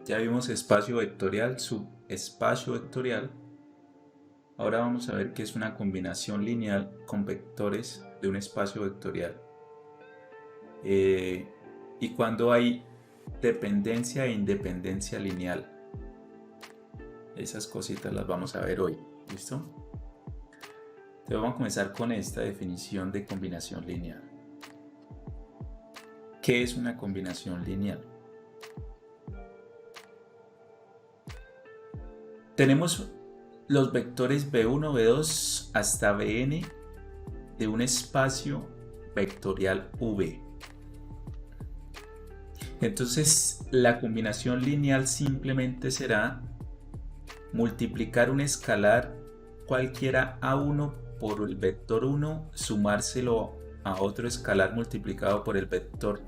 Ya vimos espacio vectorial, subespacio vectorial. Ahora vamos a ver qué es una combinación lineal con vectores de un espacio vectorial. Y cuando hay dependencia e independencia lineal. Esas cositas las vamos a ver hoy. ¿Listo? Entonces vamos a comenzar con esta definición de combinación lineal. ¿Qué es una combinación lineal? Tenemos los vectores b1, b2 hasta bn de un espacio vectorial v. Entonces la combinación lineal simplemente será multiplicar un escalar cualquiera a1 por el vector 1, sumárselo a otro escalar multiplicado por el vector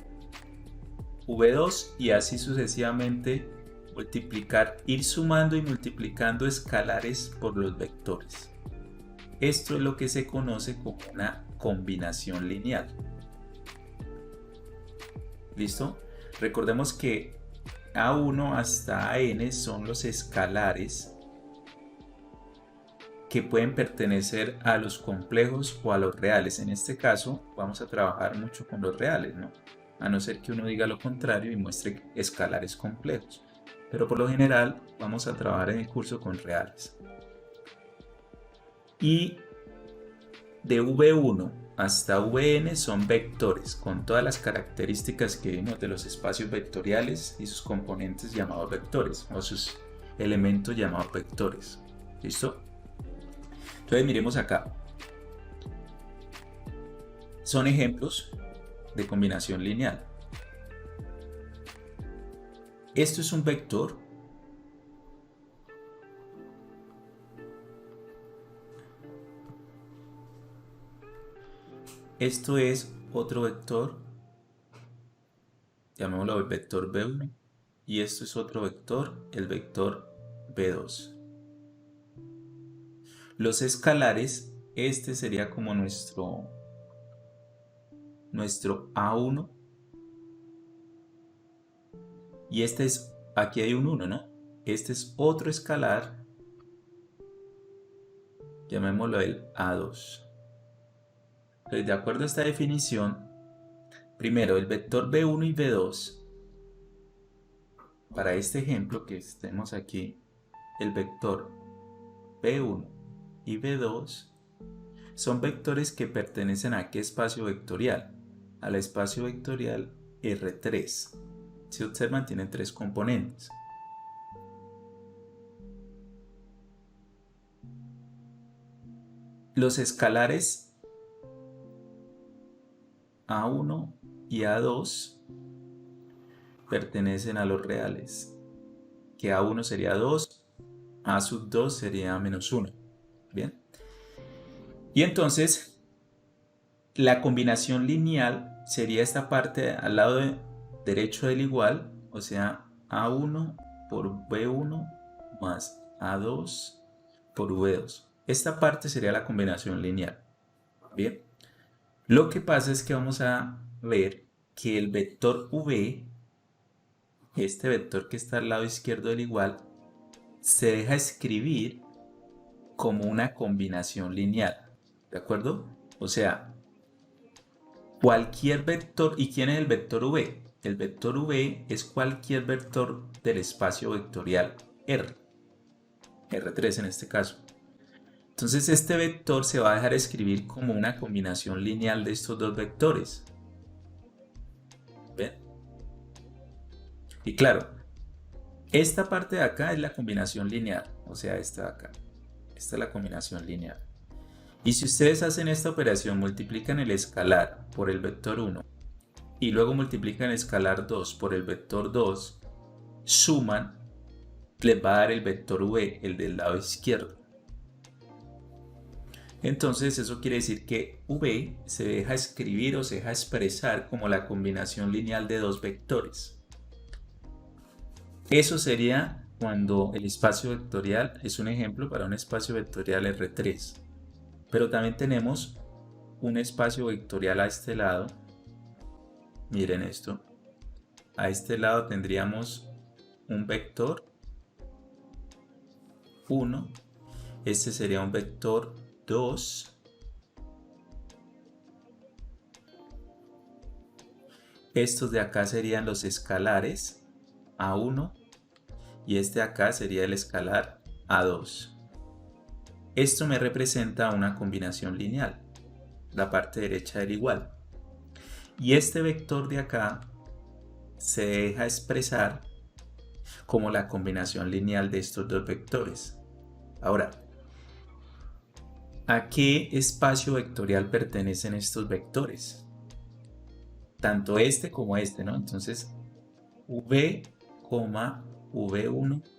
v2 y así sucesivamente multiplicar, ir sumando y multiplicando escalares por los vectores. Esto es lo que se conoce como una combinación lineal. ¿Listo? Recordemos que A1 hasta AN son los escalares que pueden pertenecer a los complejos o a los reales. En este caso vamos a trabajar mucho con los reales, ¿no? A no ser que uno diga lo contrario y muestre escalares complejos. Pero por lo general vamos a trabajar en el curso con reales. Y de V1 hasta Vn son vectores con todas las características que vimos de los espacios vectoriales y sus componentes llamados vectores o sus elementos llamados vectores. ¿Listo? Entonces miremos acá. Son ejemplos de combinación lineal. Esto es un vector. Esto es otro vector. Llamémoslo el vector B1. Y esto es otro vector, el vector B2. Los escalares, este sería como nuestro A1. Y este es, aquí hay un 1, ¿no? Este es otro escalar. Llamémoslo el A2. Entonces, de acuerdo a esta definición, primero el vector B1 y B2. Para este ejemplo que tenemos aquí, el vector B1 y B2 son vectores que pertenecen a qué espacio vectorial, al espacio vectorial R3. Si observan, tienen tres componentes. Los escalares A1 y A2 pertenecen a los reales, que A1 sería 2, A sub 2 sería menos 1. Bien. Y entonces, la combinación lineal sería esta parte al lado derecho del igual, o sea, A1 por B1 más A2 por V2. Esta parte sería la combinación lineal. Bien. Lo que pasa es que vamos a ver que el vector V, este vector que está al lado izquierdo del igual, se deja escribir como una combinación lineal. ¿De acuerdo? O sea, cualquier vector. ¿Y quién es el vector V? El vector V es cualquier vector del espacio vectorial R. R3 en este caso. Entonces este vector se va a dejar escribir como una combinación lineal de estos dos vectores. ¿Ven? Y claro, esta parte de acá es la combinación lineal. O sea, esta de acá. Esta es la combinación lineal. Y si ustedes hacen esta operación, multiplican el escalar por el vector 1 y luego multiplican el escalar 2 por el vector 2, suman, les va a dar el vector V, el del lado izquierdo. Entonces eso quiere decir que V se deja escribir o se deja expresar como la combinación lineal de dos vectores. Eso sería cuando el espacio vectorial es un ejemplo para un espacio vectorial R3. Pero también tenemos un espacio vectorial a este lado. Miren esto. A este lado tendríamos un vector 1, este sería un vector 2, estos de acá serían los escalares A1 y este de acá sería el escalar A2. Esto me representa una combinación lineal, la parte derecha del igual. Y este vector de acá se deja expresar como la combinación lineal de estos dos vectores. Ahora, ¿a qué espacio vectorial pertenecen estos vectores? Tanto este como este, ¿no? Entonces, V, V1,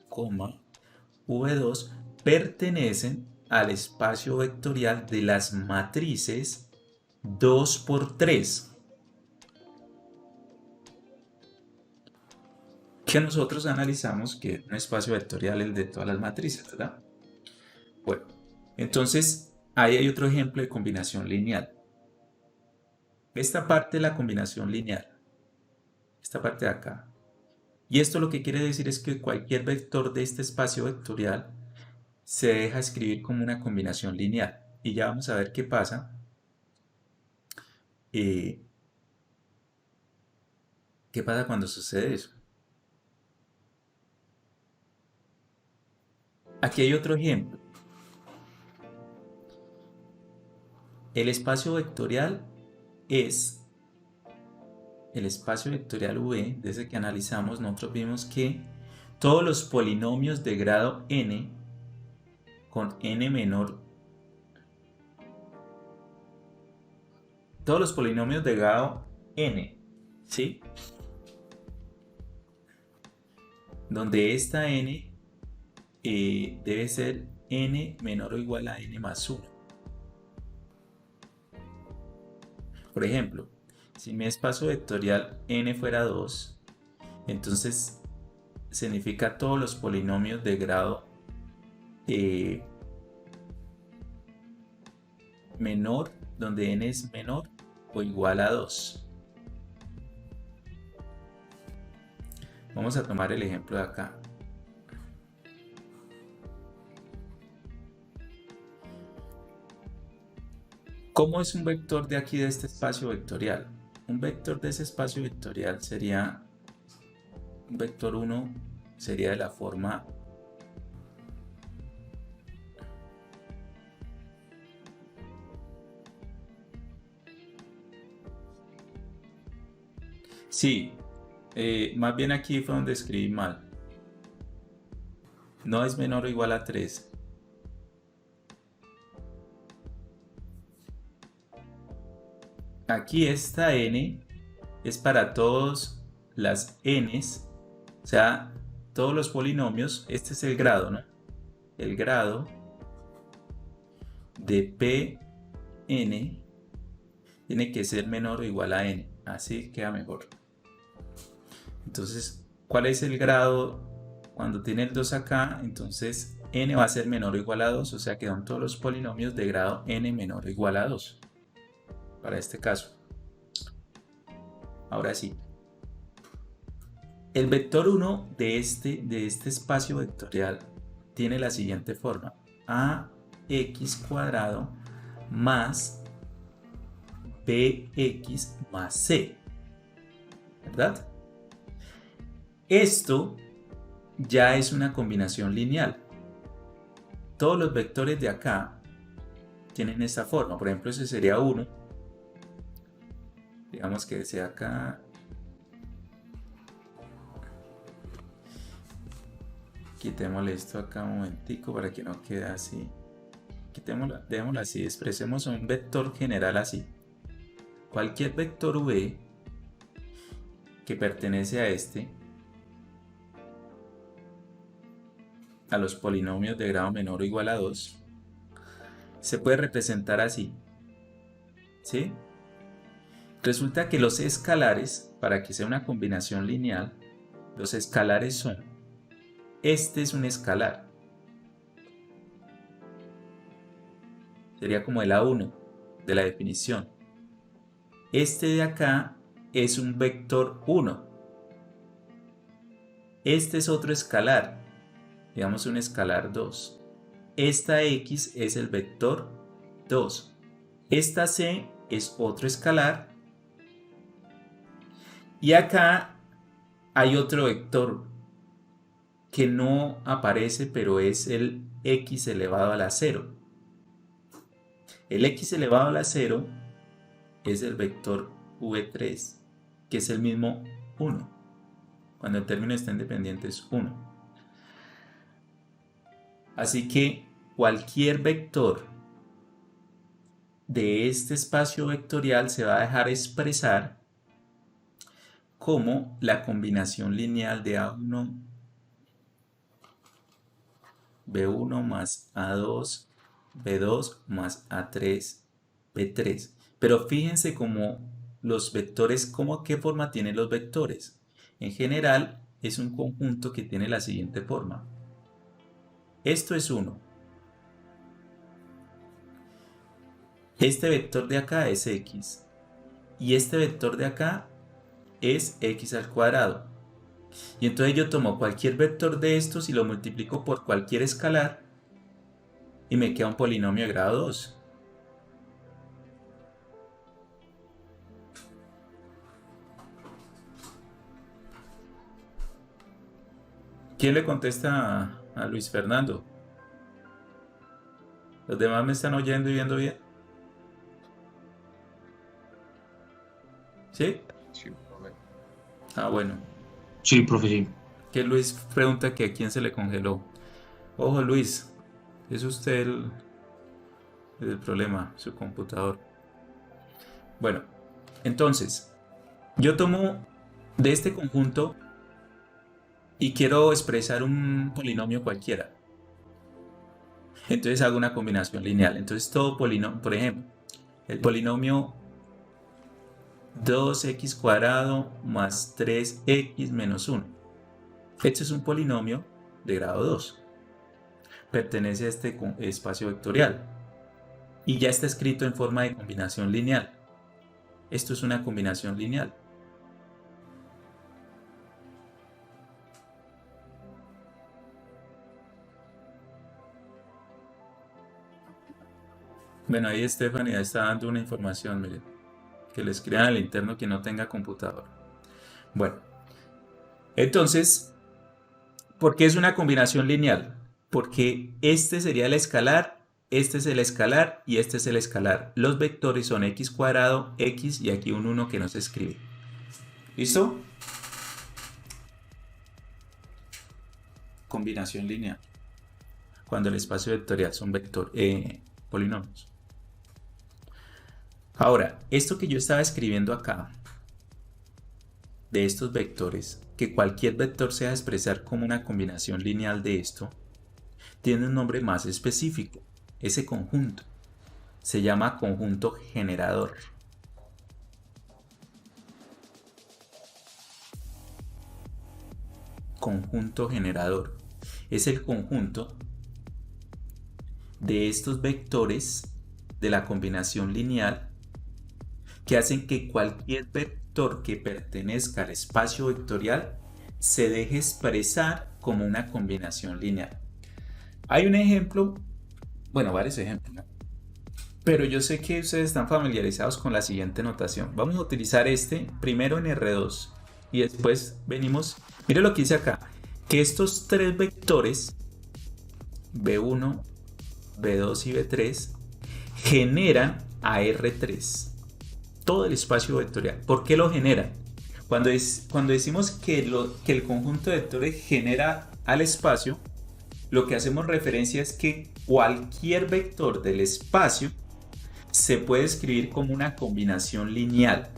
V2 pertenecen al espacio vectorial de las matrices 2 por 3. Que nosotros analizamos que un espacio vectorial es el de todas las matrices, ¿verdad? Bueno, entonces ahí hay otro ejemplo de combinación lineal. Esta parte de la combinación lineal, esta parte de acá. Y esto lo que quiere decir es que cualquier vector de este espacio vectorial se deja escribir como una combinación lineal. Y ya vamos a ver qué pasa. ¿Qué pasa cuando sucede eso? Aquí hay otro ejemplo. El espacio vectorial es el espacio vectorial V. Desde que analizamos, nosotros vimos que todos los polinomios de grado n con n menor, todos los polinomios de grado n, ¿sí? Donde esta n debe ser n menor o igual a n más 1. Por ejemplo, si mi espacio vectorial n fuera 2, entonces significa todos los polinomios de grado menor, donde n es menor o igual a 2. Vamos a tomar el ejemplo de acá. ¿Cómo es un vector de aquí de este espacio vectorial? Un vector de ese espacio vectorial sería, un vector 1 sería de la forma sí, más bien aquí fue donde escribí mal. No es menor o igual a 3. Aquí esta n es para todas las n's, o sea, todos los polinomios. Este es el grado, ¿no? El grado de Pn tiene que ser menor o igual a n, así queda mejor. Entonces, ¿cuál es el grado cuando tiene el 2 acá? Entonces n va a ser menor o igual a 2, o sea que son todos los polinomios de grado n menor o igual a 2 para este caso. Ahora sí, el vector 1 de este espacio vectorial tiene la siguiente forma: ax cuadrado más bx más c, ¿verdad? Esto ya es una combinación lineal. Todos los vectores de acá tienen esta forma. Por ejemplo, ese sería 1. Digamos que sea acá. Quitémosle esto acá un momentico para que no quede así. Quitémoslo, dejémoslo así. Expresemos un vector general así. Cualquier vector v que pertenece a a los polinomios de grado menor o igual a 2, se puede representar así, ¿sí? Resulta que los escalares, para que sea una combinación lineal, los escalares son, este es un escalar, sería como el A1 de la definición. Este de acá es un vector 1. Este es otro escalar, digamos un escalar 2. Esta X es el vector 2. Esta C es otro escalar. Y acá hay otro vector que no aparece, pero es el X elevado a la 0. El X elevado a la 0 es el vector V3, que es el mismo 1. Cuando el término está independiente es 1. Así que cualquier vector de este espacio vectorial se va a dejar expresar como la combinación lineal de A1, B1 más A2, B2 más A3, B3. Pero fíjense cómo los vectores, qué forma tienen los vectores. En general es un conjunto que tiene la siguiente forma. Esto es 1. Este vector de acá es X. Y este vector de acá es X al cuadrado. Y entonces yo tomo cualquier vector de estos y lo multiplico por cualquier escalar y me queda un polinomio de grado 2. ¿Quién le contesta a Luis Fernando? ¿Los demás me están oyendo y viendo bien? ¿Sí? Sí, profe. Ah, bueno. Sí, profe, sí. Que Luis pregunta que a quién se le congeló. Ojo, Luis, es usted el problema, su computador. Bueno, entonces, yo tomo de este conjunto y quiero expresar un polinomio cualquiera. Entonces hago una combinación lineal. Entonces todo polinomio, por ejemplo, el polinomio 2x cuadrado más 3x menos 1. Este es un polinomio de grado 2. Pertenece a este espacio vectorial. Y ya está escrito en forma de combinación lineal. Esto es una combinación lineal. Bueno, ahí Stephanie está dando una información, miren. Que le escriban al interno que no tenga computador. Bueno, entonces, ¿por qué es una combinación lineal? Porque este sería el escalar, este es el escalar y este es el escalar. Los vectores son x cuadrado, x y aquí un 1 que no se escribe. ¿Listo? Combinación lineal. Cuando el espacio vectorial son polinomios. Ahora, esto que yo estaba escribiendo acá, de estos vectores, que cualquier vector sea expresar como una combinación lineal de esto, tiene un nombre más específico. Ese conjunto se llama conjunto generador. Conjunto generador. Es el conjunto de estos vectores de la combinación lineal que hacen que cualquier vector que pertenezca al espacio vectorial se deje expresar como una combinación lineal. Hay un ejemplo, bueno, varios ejemplos, ¿no? Pero yo sé que ustedes están familiarizados con la siguiente notación. Vamos a utilizar este primero en R2 y después venimos, mire lo que dice acá, que estos tres vectores, B1, B2 y B3, generan a R3. Todo el espacio vectorial. ¿Por qué lo generan? Cuando decimos que el conjunto de vectores genera al espacio, lo que hacemos referencia es que cualquier vector del espacio se puede escribir como una combinación lineal.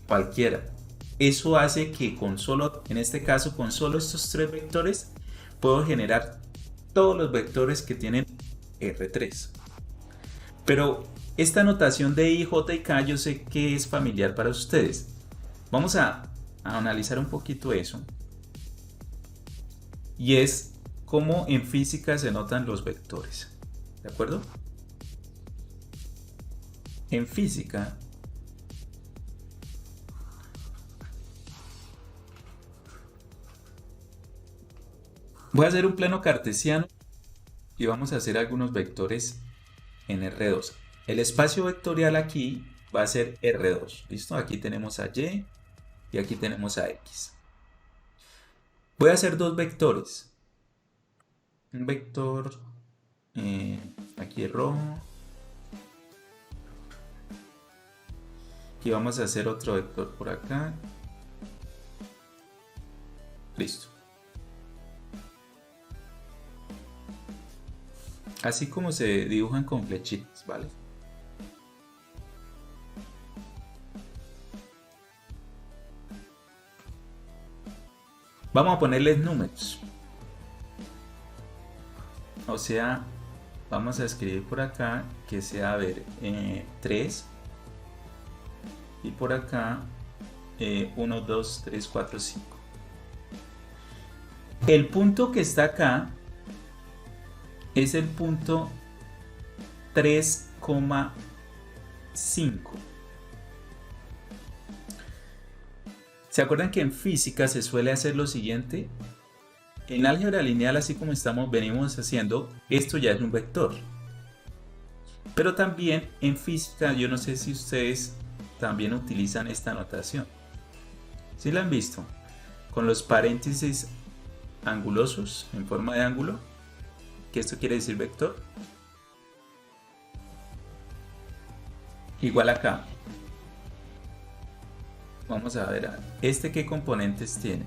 Cualquiera. Eso hace que en este caso, con solo estos tres vectores, puedo generar todos los vectores que tienen R3. Pero esta notación de I, J y K yo sé que es familiar para ustedes. Vamos a analizar un poquito eso. Y es cómo en física se notan los vectores. ¿De acuerdo? En física, Voy a hacer un plano cartesiano y vamos a hacer algunos vectores en R2. El espacio vectorial aquí va a ser R2. ¿Listo? Aquí tenemos a Y y aquí tenemos a X. Voy a hacer dos vectores. Un vector aquí rojo. Y vamos a hacer otro vector por acá. Listo. Así como se dibujan con flechitas, ¿vale? Vamos a ponerles números. O sea, vamos a escribir por acá que sea, a ver, 3. Y por acá 1, 2, 3, 4, 5. El punto que está acá es el punto 3,5. ¿Se acuerdan que en física se suele hacer lo siguiente? En álgebra lineal, así como venimos haciendo, esto ya es un vector. Pero también en física, yo no sé si ustedes también utilizan esta notación. ¿Sí la han visto? Con los paréntesis angulosos en forma de ángulo, que esto quiere decir vector. Igual acá. Vamos a ver, ¿este qué componentes tiene?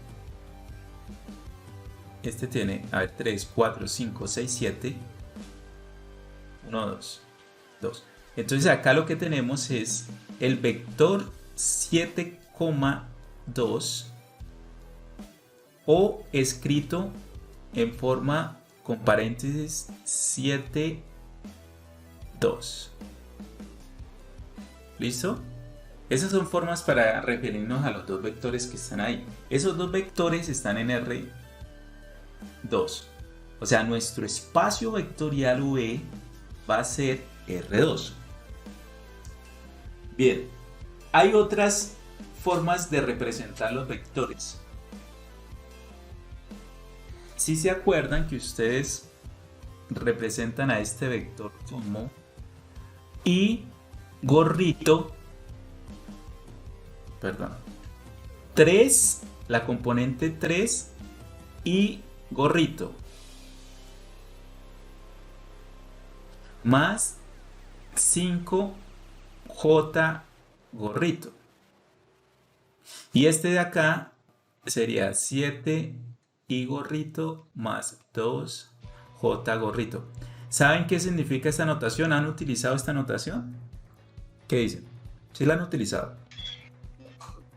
Este tiene, a ver, 3, 4, 5, 6, 7. 1, 2, 2. Entonces acá lo que tenemos es el vector 7,2 o escrito en forma con paréntesis 7, 2. ¿Listo? Esas son formas para referirnos a los dos vectores que están ahí. Esos dos vectores están en R2. O sea, nuestro espacio vectorial V va a ser R2. Bien, hay otras formas de representar los vectores. Si se acuerdan que ustedes representan a este vector como y gorrito, perdón, 3, la componente 3 y gorrito, más 5J gorrito. Y este de acá sería 7 y gorrito más 2J gorrito. ¿Saben qué significa esta notación? ¿Han utilizado esta notación? ¿Qué dicen? ¿Sí la han utilizado?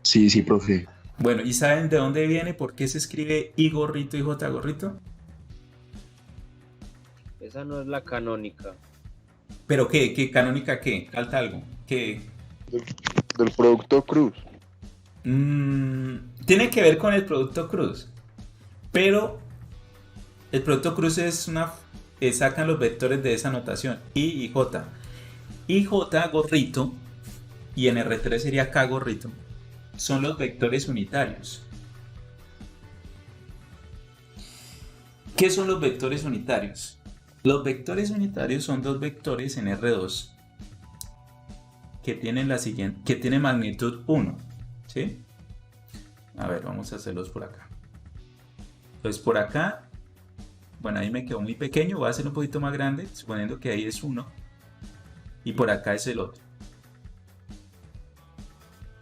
Sí, sí, profe. Bueno, ¿y saben de dónde viene? ¿Por qué se escribe I gorrito y J gorrito? Esa no es la canónica. ¿Pero qué? ¿Qué canónica qué? Falta algo. ¿Qué? Del producto cruz. Tiene que ver con el producto cruz. Pero el producto cruz es sacan los vectores de esa notación. I y J. I, J gorrito y en R3 sería K gorrito. Son los vectores unitarios. ¿Qué son los vectores unitarios? Los vectores unitarios son dos vectores en R2 que tienen magnitud 1. ¿Sí? A ver, vamos a hacerlos por acá. Entonces por acá, bueno, ahí me quedó muy pequeño, voy a hacerlo un poquito más grande, suponiendo que ahí es 1 y por acá es el otro.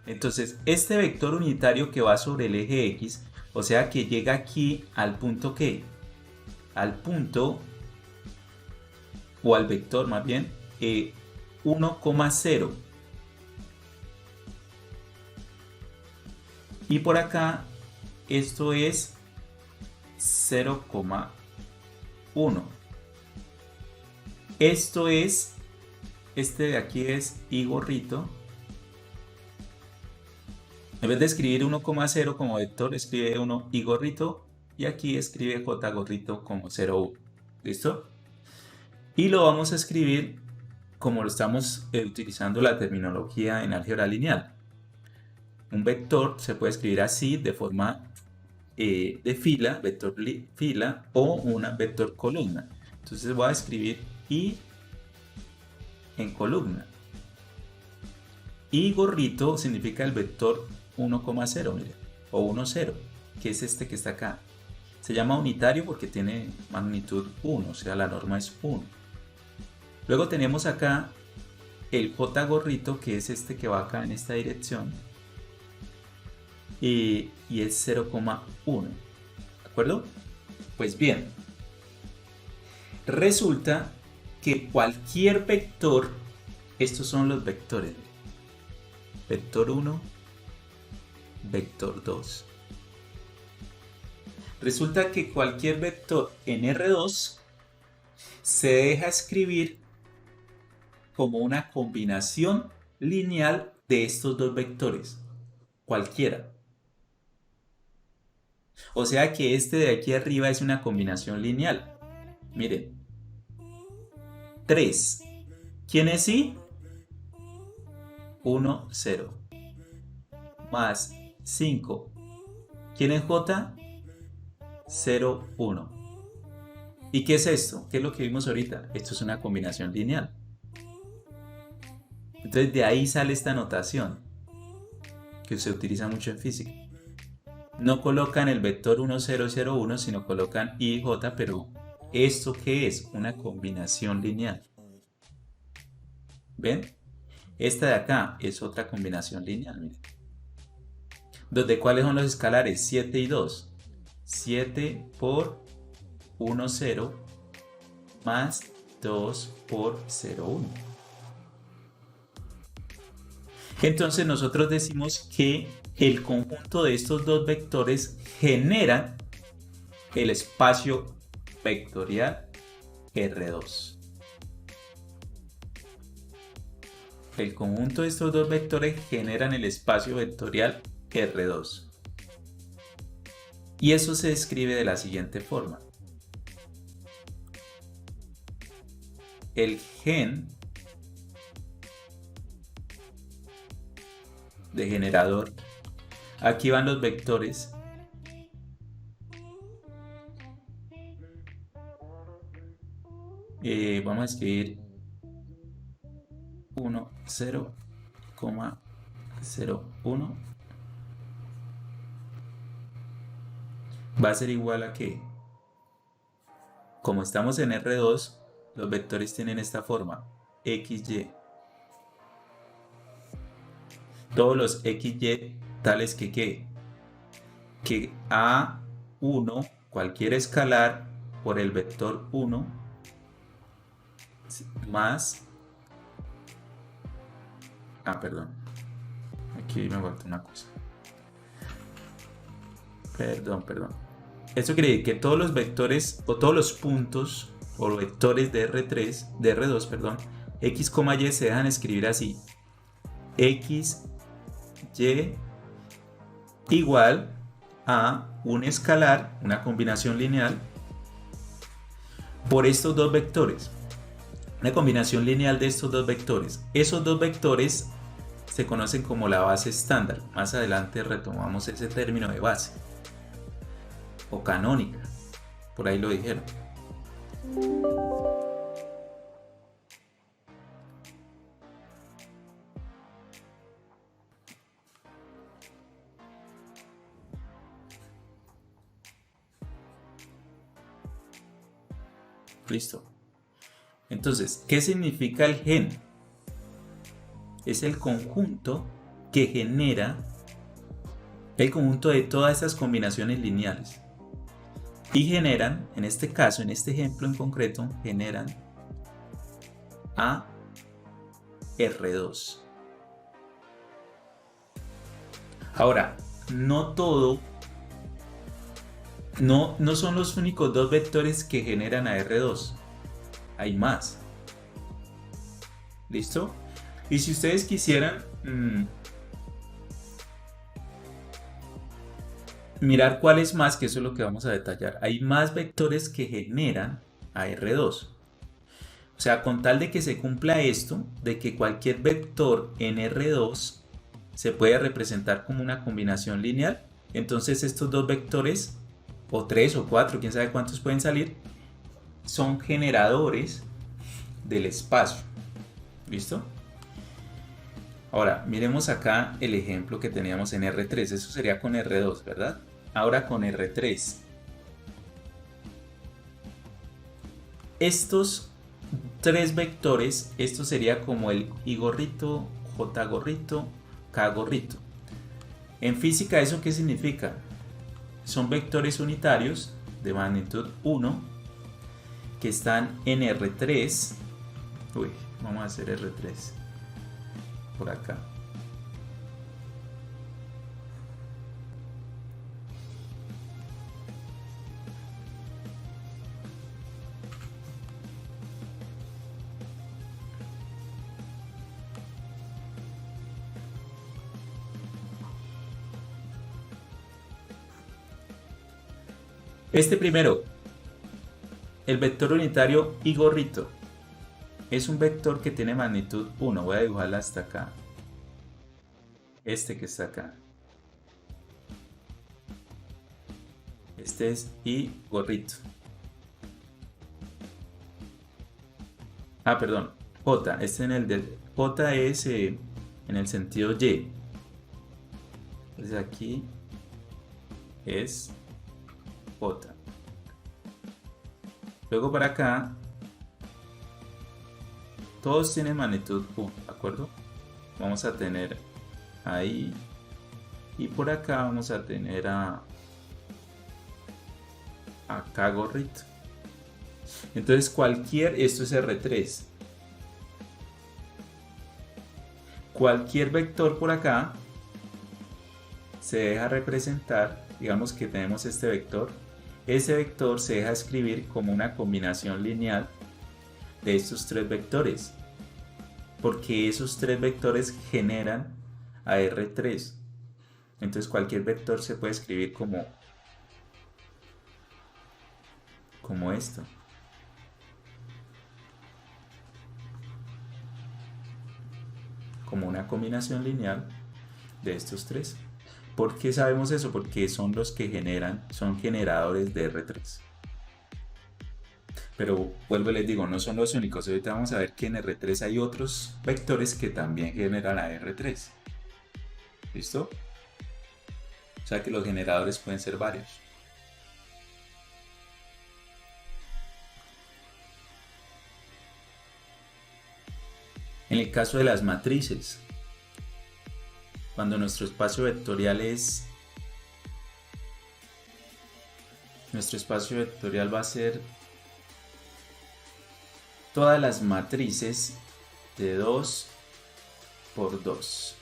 Entonces, este vector unitario que va sobre el eje X, o sea que llega aquí al punto ¿qué? Al punto, o al vector más bien, 1,0. Y por acá, esto es 0,1. Esto es, este de aquí es I gorrito. En vez de escribir 1,0 como vector, escribe 1 I gorrito y aquí escribe J gorrito como 0,1. ¿Listo? Y lo vamos a escribir como lo estamos utilizando la terminología en álgebra lineal. Un vector se puede escribir así de forma de fila, fila o una vector columna. Entonces voy a escribir i en columna. Y gorrito significa el vector 1,0, mire, o 1,0, que es este que está acá. Se llama unitario porque tiene magnitud 1, o sea, la norma es 1. Luego tenemos acá el j gorrito, que es este que va acá en esta dirección, y es 0,1. ¿De acuerdo? Pues bien, resulta que cualquier vector, estos son los vectores, vector 1, vector 2. Resulta que cualquier vector en R2 se deja escribir como una combinación lineal de estos dos vectores, cualquiera. O sea que este de aquí arriba es una combinación lineal. Miren, 3. ¿Quién es I? 1, 0. Más 5. ¿Quién es J? 0, 1. ¿Y qué es esto? ¿Qué es lo que vimos ahorita? Esto es una combinación lineal. Entonces de ahí sale esta notación que se utiliza mucho en física. No colocan el vector 1, 0, 0, 1, sino colocan I y J, pero ¿esto qué es? Una combinación lineal. ¿Ven? Esta de acá es otra combinación lineal, miren. ¿De cuáles son los escalares? 7 y 2. 7 por 1, 0 más 2 por 0, 1. Entonces nosotros decimos que el conjunto de estos dos vectores genera el espacio vectorial R2. El conjunto de estos dos vectores generan el espacio vectorial R2. Y eso se describe de la siguiente forma. El gen de generador, aquí van los vectores, vamos a escribir 1, 0, 0, 1, va a ser igual a que, como estamos en R2, los vectores tienen esta forma, XY. Todos los XY tales que A1, cualquier escalar por el vector 1 más, perdón, aquí me falta una cosa, perdón, eso quiere decir que todos los vectores o todos los puntos o vectores de R2, perdón, X, Y se dejan escribir así, X, Y igual a un escalar, una combinación lineal, por estos dos vectores. Una combinación lineal de estos dos vectores. Esos dos vectores se conocen como la base estándar. Más adelante retomamos ese término de base. O canónica. Por ahí lo dijeron. Listo. Entonces, ¿qué significa el gen? Es el conjunto que genera el conjunto de todas esas combinaciones lineales. Y generan, en este caso, en este ejemplo en concreto, generan a R2. Ahora, no todo, no son los únicos dos vectores que generan a R2. Hay más. ¿Listo? Y si ustedes quisieran mirar cuáles más, que eso es lo que vamos a detallar, hay más vectores que generan a R2. O sea, con tal de que se cumpla esto, de que cualquier vector en R2 se puede representar como una combinación lineal, Entonces estos dos vectores, o tres o cuatro, quién sabe cuántos pueden salir, son generadores del espacio. ¿Listo? Ahora, miremos acá el ejemplo que teníamos en R3. Eso sería con R2, ¿verdad? Ahora con R3. Estos tres vectores, esto sería como el I gorrito, J gorrito, K gorrito. En física, ¿eso qué significa? Son vectores unitarios de magnitud 1 que están en R3. Uy, vamos a hacer R3 por acá. Este primero, el vector unitario I gorrito, es un vector que tiene magnitud 1. Voy a dibujarla hasta acá. Este que está acá. Este es I gorrito. Ah, perdón. J. Este en el de J es en el sentido Y. Entonces aquí es J. Luego para acá, todos tienen magnitud 1, ¿de acuerdo? Vamos a tener ahí, y por acá vamos a tener a K gorrito. Entonces esto es R3. Cualquier vector por acá se deja representar, digamos que tenemos este vector. Ese vector se deja escribir como una combinación lineal de estos tres vectores, porque esos tres vectores generan a R3. Entonces cualquier vector se puede escribir como esto. Como una combinación lineal de estos tres. ¿Por qué sabemos eso? Porque son los que son generadores de R3. Pero vuelvo y les digo, no son los únicos. Ahorita vamos a ver que en R3 hay otros vectores que también generan a R3. ¿Listo? O sea que los generadores pueden ser varios. En el caso de las matrices, cuando nuestro espacio vectorial va a ser todas las matrices de 2 por 2.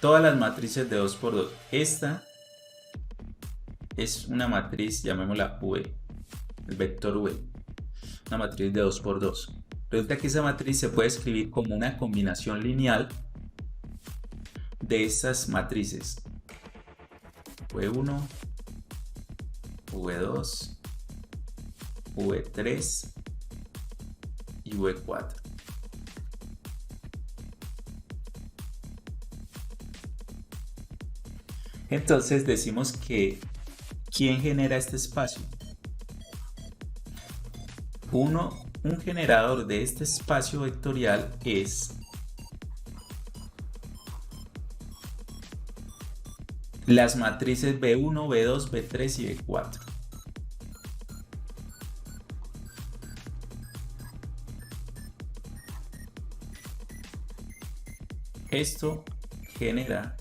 Todas las matrices de 2 por 2. Esta es una matriz, llamémosla V, el vector V, una matriz de 2 por 2. Resulta que esa matriz se puede escribir como una combinación lineal de estas matrices V1, V2, V3 y V4. Entonces decimos que ¿quién genera este espacio? Un generador de este espacio vectorial es las matrices B1, B2, B3 y B4. Esto genera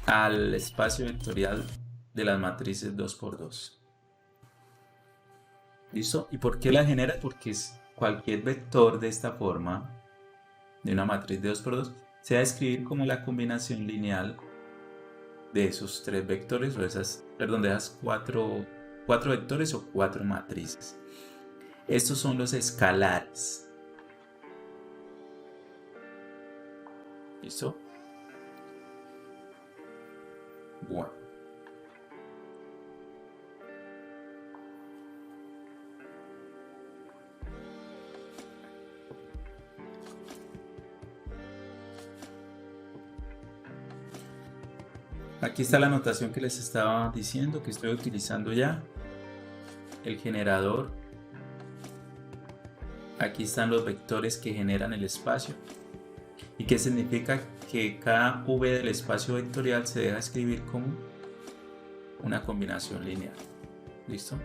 al espacio vectorial de las matrices 2 por 2. ¿Listo? ¿Y por qué la genera? Porque cualquier vector de esta forma, de una matriz de 2 por 2, se va a escribir como la combinación lineal de esos tres vectores, o de esas cuatro vectores o cuatro matrices. Estos son los escalares. ¿Listo? Bueno. Aquí está la notación que les estaba diciendo, que estoy utilizando ya. El generador. Aquí están los vectores que generan el espacio. ¿Y qué significa? Que cada v del espacio vectorial se deja escribir como una combinación lineal. ¿Listo?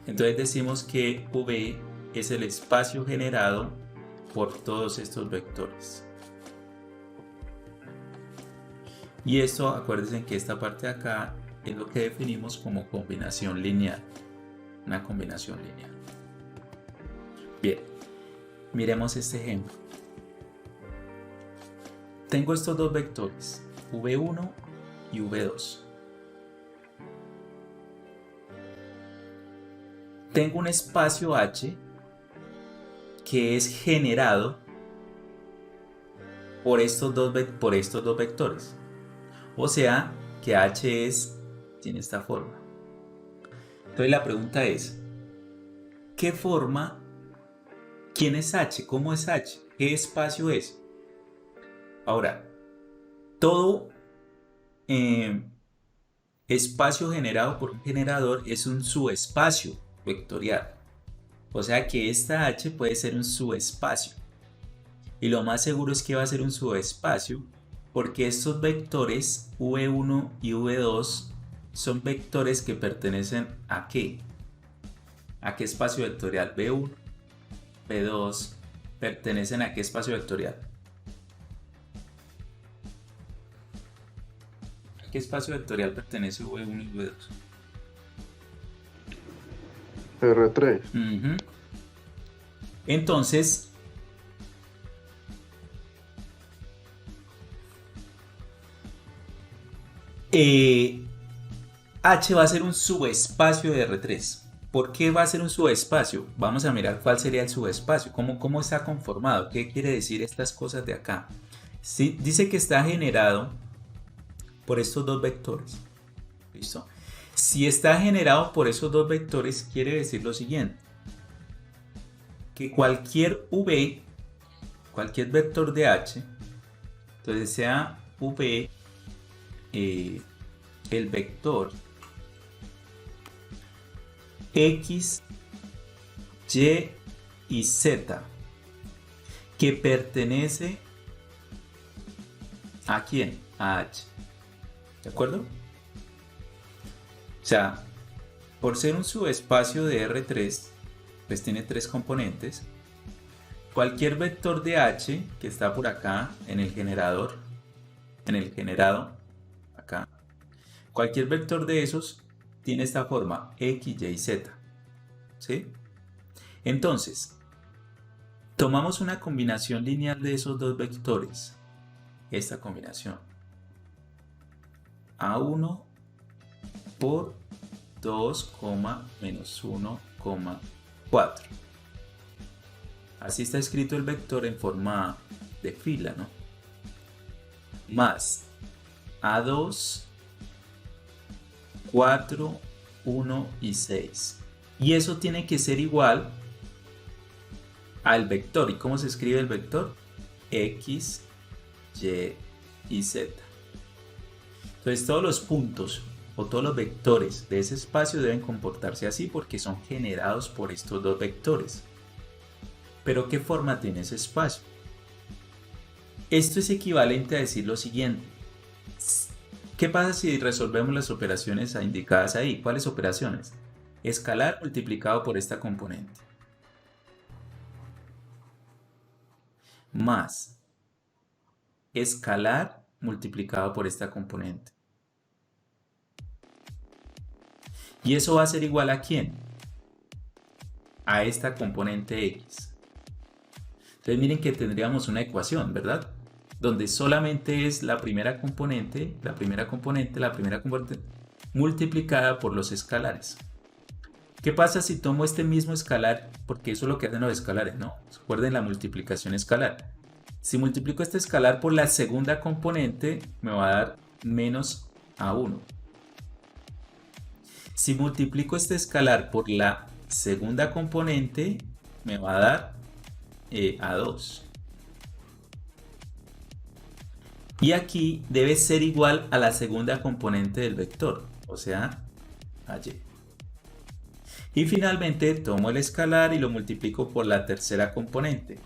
Entonces decimos que v es el espacio generado por todos estos vectores. Y esto, acuérdense que esta parte de acá es lo que definimos como combinación lineal. Una combinación lineal. Bien, miremos este ejemplo. Tengo estos dos vectores, v1 y v2. Tengo un espacio H que es generado por estos dos vectores. O sea, que H tiene esta forma. Entonces la pregunta es, ¿qué forma? ¿Quién es H? ¿Cómo es H? ¿Qué espacio es? Ahora, todo espacio generado por un generador es un subespacio vectorial. O sea que esta H puede ser un subespacio. Y lo más seguro es que va a ser un subespacio porque estos vectores v1 y v2 son vectores que pertenecen ¿a qué? ¿A qué espacio vectorial? v1, v2 pertenecen ¿a qué espacio vectorial? ¿A qué espacio vectorial pertenece v1 y v2? R3. Entonces, H va a ser un subespacio de R3. ¿Por qué va a ser un subespacio? Vamos a mirar cuál sería el subespacio, cómo está conformado, qué quiere decir estas cosas de acá. Sí, dice que está generado por estos dos vectores. ¿Listo? Si está generado por esos dos vectores, quiere decir lo siguiente: que cualquier v, cualquier vector de H, entonces sea v el vector x, y y z que pertenece ¿a quién? A H. ¿De acuerdo? O sea, por ser un subespacio de R3, pues tiene tres componentes. Cualquier vector de H que está por acá en el generador, en el generado, acá, cualquier vector de esos tiene esta forma, x, y, z. ¿Sí? Entonces, tomamos una combinación lineal de esos dos vectores. Esta combinación. A1 por 2, menos 1, 4. Así está escrito el vector en forma de fila, ¿no? Más A2, 4, 1 y 6. Y eso tiene que ser igual al vector. ¿Y cómo se escribe el vector? X, Y y Z. Entonces todos los puntos o todos los vectores de ese espacio deben comportarse así porque son generados por estos dos vectores. Pero ¿qué forma tiene ese espacio? Esto es equivalente a decir lo siguiente: ¿qué pasa si resolvemos las operaciones indicadas ahí? ¿Cuáles operaciones? Escalar multiplicado por esta componente más escalar multiplicado por esta componente. ¿Y eso va a ser igual a quién? A esta componente x. Entonces miren que tendríamos una ecuación, ¿verdad? Donde solamente es la primera componente multiplicada por los escalares. ¿Qué pasa si tomo este mismo escalar? Porque eso es lo que hacen los escalares, ¿no? Recuerden la multiplicación escalar. Si multiplico este escalar por la segunda componente, me va a dar menos A1. Si multiplico este escalar por la segunda componente, me va a dar A2. Y aquí debe ser igual a la segunda componente del vector, o sea, a y. Y finalmente tomo el escalar y lo multiplico por la tercera componente.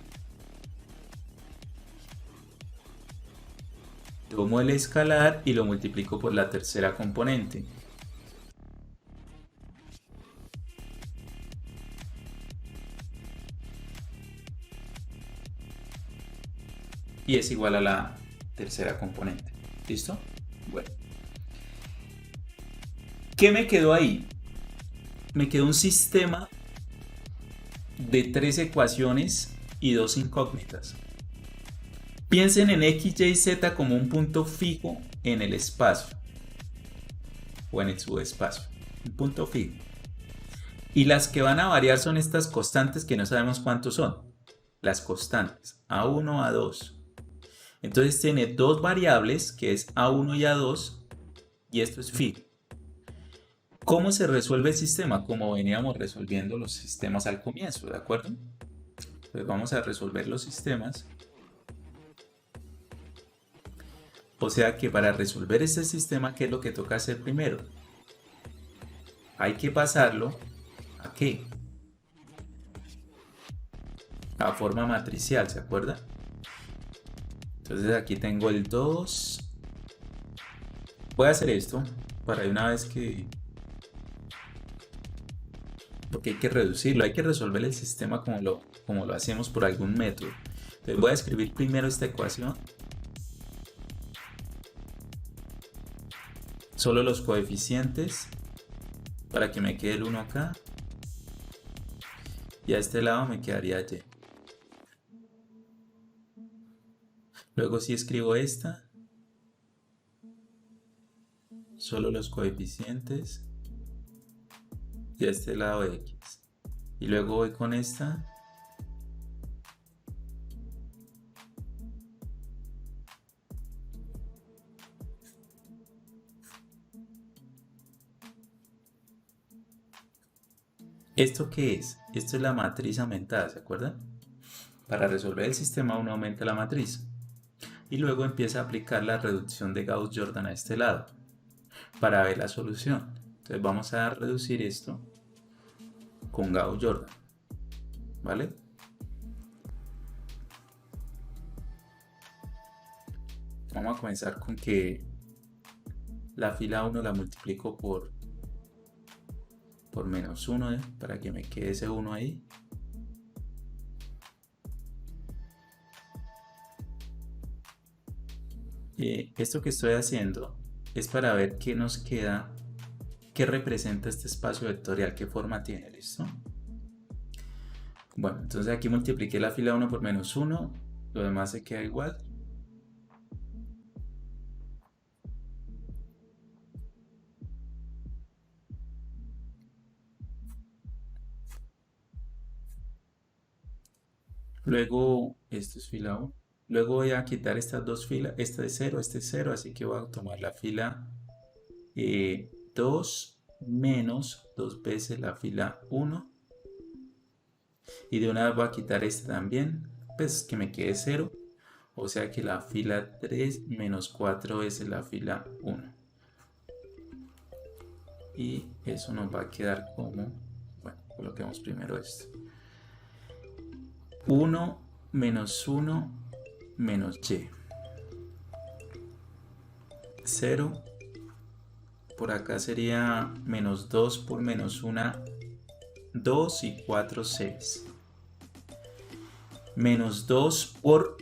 Tomo el escalar y lo multiplico por la tercera componente. Y es igual a la tercera componente. ¿Listo? Bueno. ¿Qué me quedó ahí? Me quedó un sistema de 3 ecuaciones y 2 incógnitas. Piensen en x, y, z como un punto fijo en el espacio o en el subespacio. Un punto fijo. Y las que van a variar son estas constantes que no sabemos cuántos son. Las constantes A1, A2. Entonces tiene dos variables que es A1 y A2 y esto es fijo. ¿Cómo se resuelve el sistema? Como veníamos resolviendo los sistemas al comienzo, ¿de acuerdo? Pues vamos a resolver los sistemas. O sea que para resolver este sistema, ¿qué es lo que toca hacer primero? Hay que pasarlo ¿a qué? A forma matricial, ¿se acuerda? Entonces aquí tengo el 2. Voy a hacer esto para de una vez que... Porque hay que reducirlo, hay que resolver el sistema como lo hacemos por algún método. Entonces voy a escribir primero esta ecuación. Solo los coeficientes para que me quede el 1 acá. Y a este lado me quedaría y. Luego si escribo esta. Solo los coeficientes. Y a este lado x. Y luego voy con esta. ¿Esto qué es? Esto es la matriz aumentada, ¿se acuerdan? Para resolver el sistema uno aumenta la matriz. Y luego empieza a aplicar la reducción de Gauss-Jordan a este lado. Para ver la solución. Entonces vamos a reducir esto con Gauss-Jordan. ¿Vale? Vamos a comenzar con que la fila 1 la multiplico por menos 1, para que me quede ese 1 ahí. Esto que estoy haciendo es para ver qué nos queda, qué representa este espacio vectorial, qué forma tiene, ¿listo? Bueno, entonces aquí multipliqué la fila 1 por menos 1, lo demás se queda igual. Luego, esto es fila 1. Luego voy a quitar estas dos filas, esta es 0, este es 0, así que voy a tomar la fila 2 menos 2 veces la fila 1. Y de una vez voy a quitar esta también, pues que me quede 0. O sea que la fila 3 menos 4 veces la fila 1. Y eso nos va a quedar como, bueno, coloquemos primero esto. 1 menos 1 menos y. 0. Por acá sería menos 2 por menos 1, 2 y 4, 6. Menos 2 por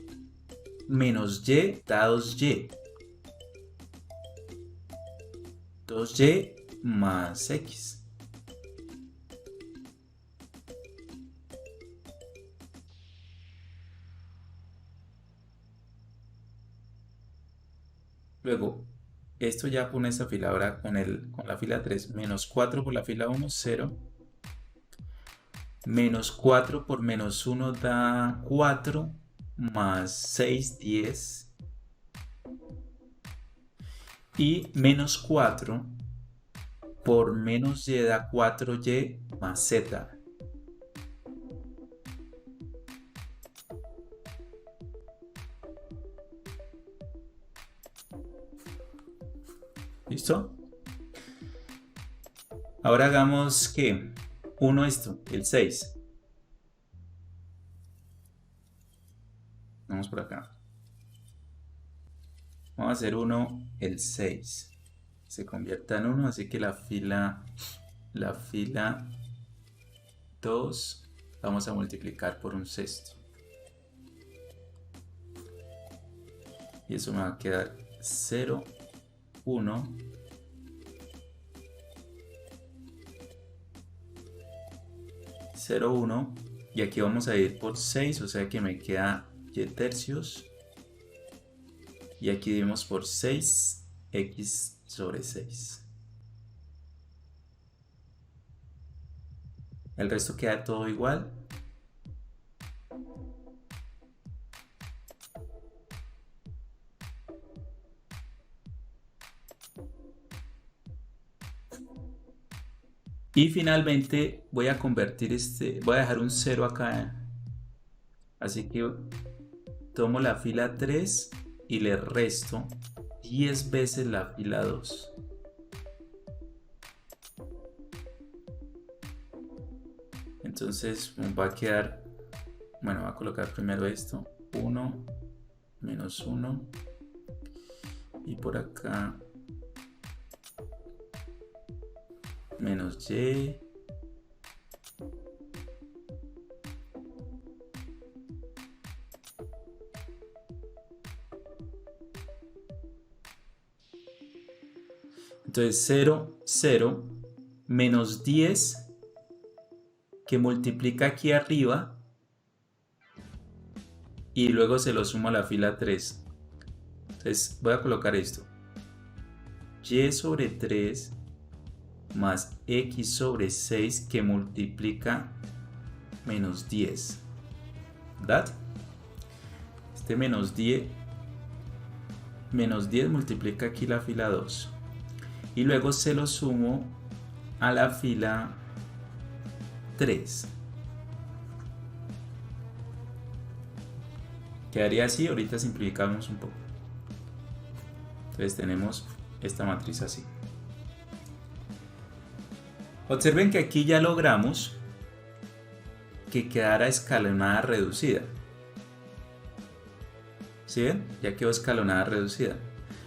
menos y da 2y. 2y más x. Luego, esto ya pone esta fila ahora con la fila 3. Menos 4 por la fila 1, 0. Menos 4 por menos 1 da 4. Más 6, 10. Y menos 4 por menos y da 4y más z. ¿Listo? Ahora hagamos que 1 esto, el 6. Vamos por acá. Vamos a hacer 1, el 6. Se convierta en 1, así que la fila 2 vamos a multiplicar por un sexto. Y eso me va a quedar 0, 1, 0, 1. Y aquí vamos a ir por 6, o sea que me queda y tercios. Y aquí dimos por 6x sobre 6. El resto queda todo igual. Y finalmente voy a convertir voy a dejar un 0 acá. Así que tomo la fila 3 y le resto 10 veces la fila 2. Entonces va a quedar, bueno, voy a colocar primero esto, 1 menos 1 y por acá menos y. Entonces 0, 0, menos 10 que multiplica aquí arriba y luego se lo sumo a la fila 3. Entonces voy a colocar esto. Y sobre 3 más x sobre 6 que multiplica menos 10. ¿Verdad? Este menos 10 multiplica aquí la fila 2. Y luego se lo sumo a la fila 3. Quedaría así, ahorita simplificamos un poco. Entonces tenemos esta matriz así. Observen que aquí ya logramos que quedara escalonada reducida. ¿Sí ven? Ya quedó escalonada reducida.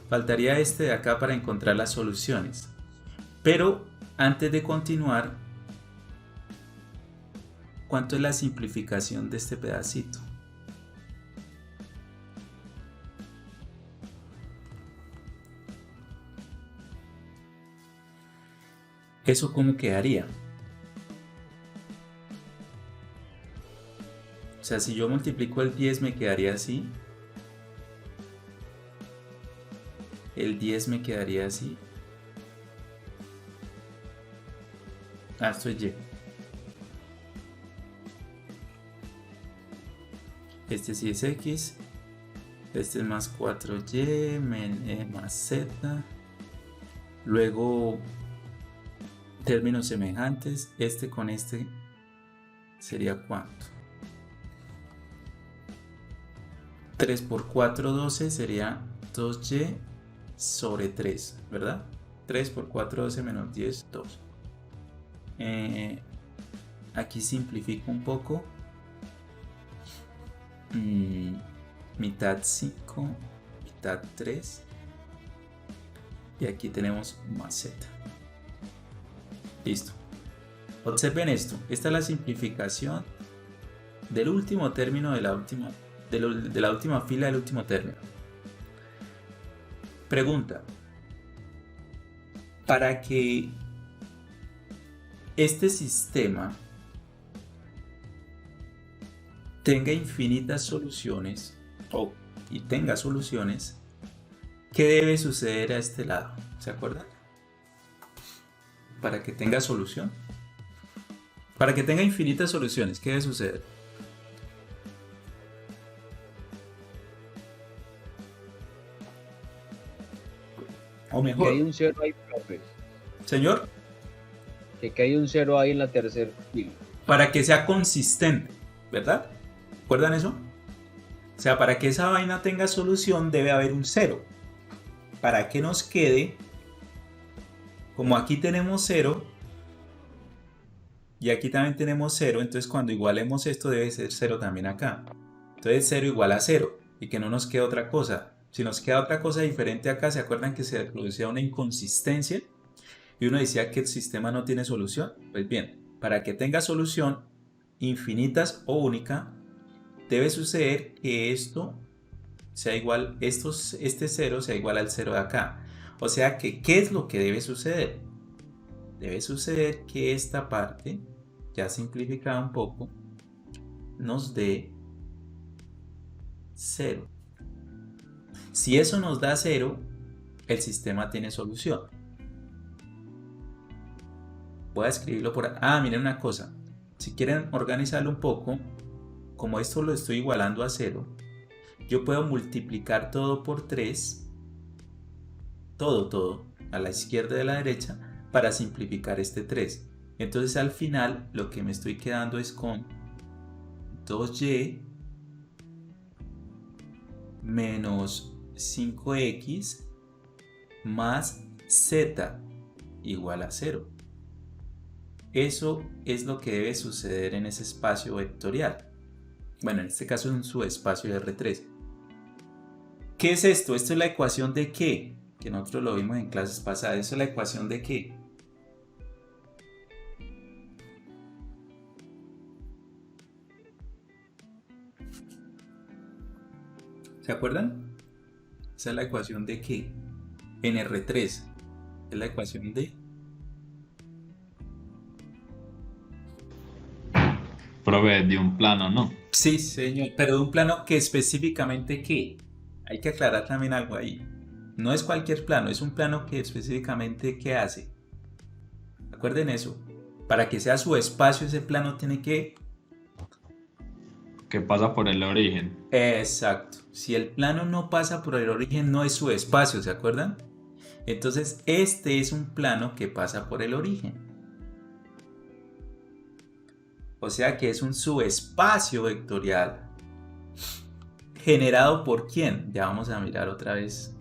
Faltaría este de acá para encontrar las soluciones. Pero antes de continuar, ¿cuánto es la simplificación de este pedacito? ¿Eso cómo quedaría? O sea, si yo multiplico el 10 me quedaría así. El 10 me quedaría así. Esto es y. Este sí es x. Este es más 4y más z. Luego términos semejantes. Este con este sería ¿cuánto? 3 por 4, 12 sería 2y sobre 3, ¿verdad? 3 por 4, 12 menos 10, 2. Aquí simplifico un poco. Mitad 5, mitad 3. Y aquí tenemos más z. Listo. Observen esto. Esta es la simplificación del último término de la última fila del último término. Pregunta. Para que este sistema tenga infinitas soluciones y tenga soluciones, ¿qué debe suceder a este lado? ¿Se acuerdan? Para que tenga solución. Para que tenga infinitas soluciones, ¿qué debe suceder? O mejor. Que hay un 0 ahí, profe. Señor. Que hay un 0 ahí en la tercera fila. Para que sea consistente, ¿verdad? ¿Recuerdan eso? O sea, para que esa vaina tenga solución debe haber un 0. Para que nos quede como aquí tenemos 0 y aquí también tenemos 0, entonces cuando igualemos esto debe ser 0 también acá. Entonces 0 igual a 0 y que no nos quede otra cosa. Si nos queda otra cosa diferente acá, ¿se acuerdan que se producía una inconsistencia? Y uno decía que el sistema no tiene solución. Pues bien, para que tenga solución infinitas o única, debe suceder que esto sea igual, este 0 sea igual al 0 de acá. O sea que, ¿qué es lo que debe suceder? Debe suceder que esta parte, ya simplificada un poco, nos dé 0. Si eso nos da 0, el sistema tiene solución. Voy a escribirlo por acá. Ah, miren una cosa. Si quieren organizarlo un poco, como esto lo estoy igualando a 0, yo puedo multiplicar todo por 3, todo, a la izquierda y a la derecha, para simplificar este 3. Entonces al final lo que me estoy quedando es con 2y menos 5x más z igual a 0. Eso es lo que debe suceder en ese espacio vectorial. Bueno, en este caso es un subespacio de R3. ¿Qué es esto? Esto es la ecuación de ¿qué? Que nosotros lo vimos en clases pasadas. ¿Eso es la ecuación de qué? ¿Se acuerdan? Esa es la ecuación de qué? En R3. Es la ecuación de... Profe, de un plano, ¿no? Sí, señor, pero de un plano que específicamente ¿qué? Hay que aclarar también algo ahí. No es cualquier plano, es un plano que específicamente ¿qué hace? Acuerden eso. Para que sea su espacio, ese plano tiene que... Que pasa por el origen. Exacto. Si el plano no pasa por el origen, no es su espacio, ¿se acuerdan? Entonces, este es un plano que pasa por el origen. O sea que es un subespacio vectorial. ¿Generado por quién? Ya vamos a mirar otra vez.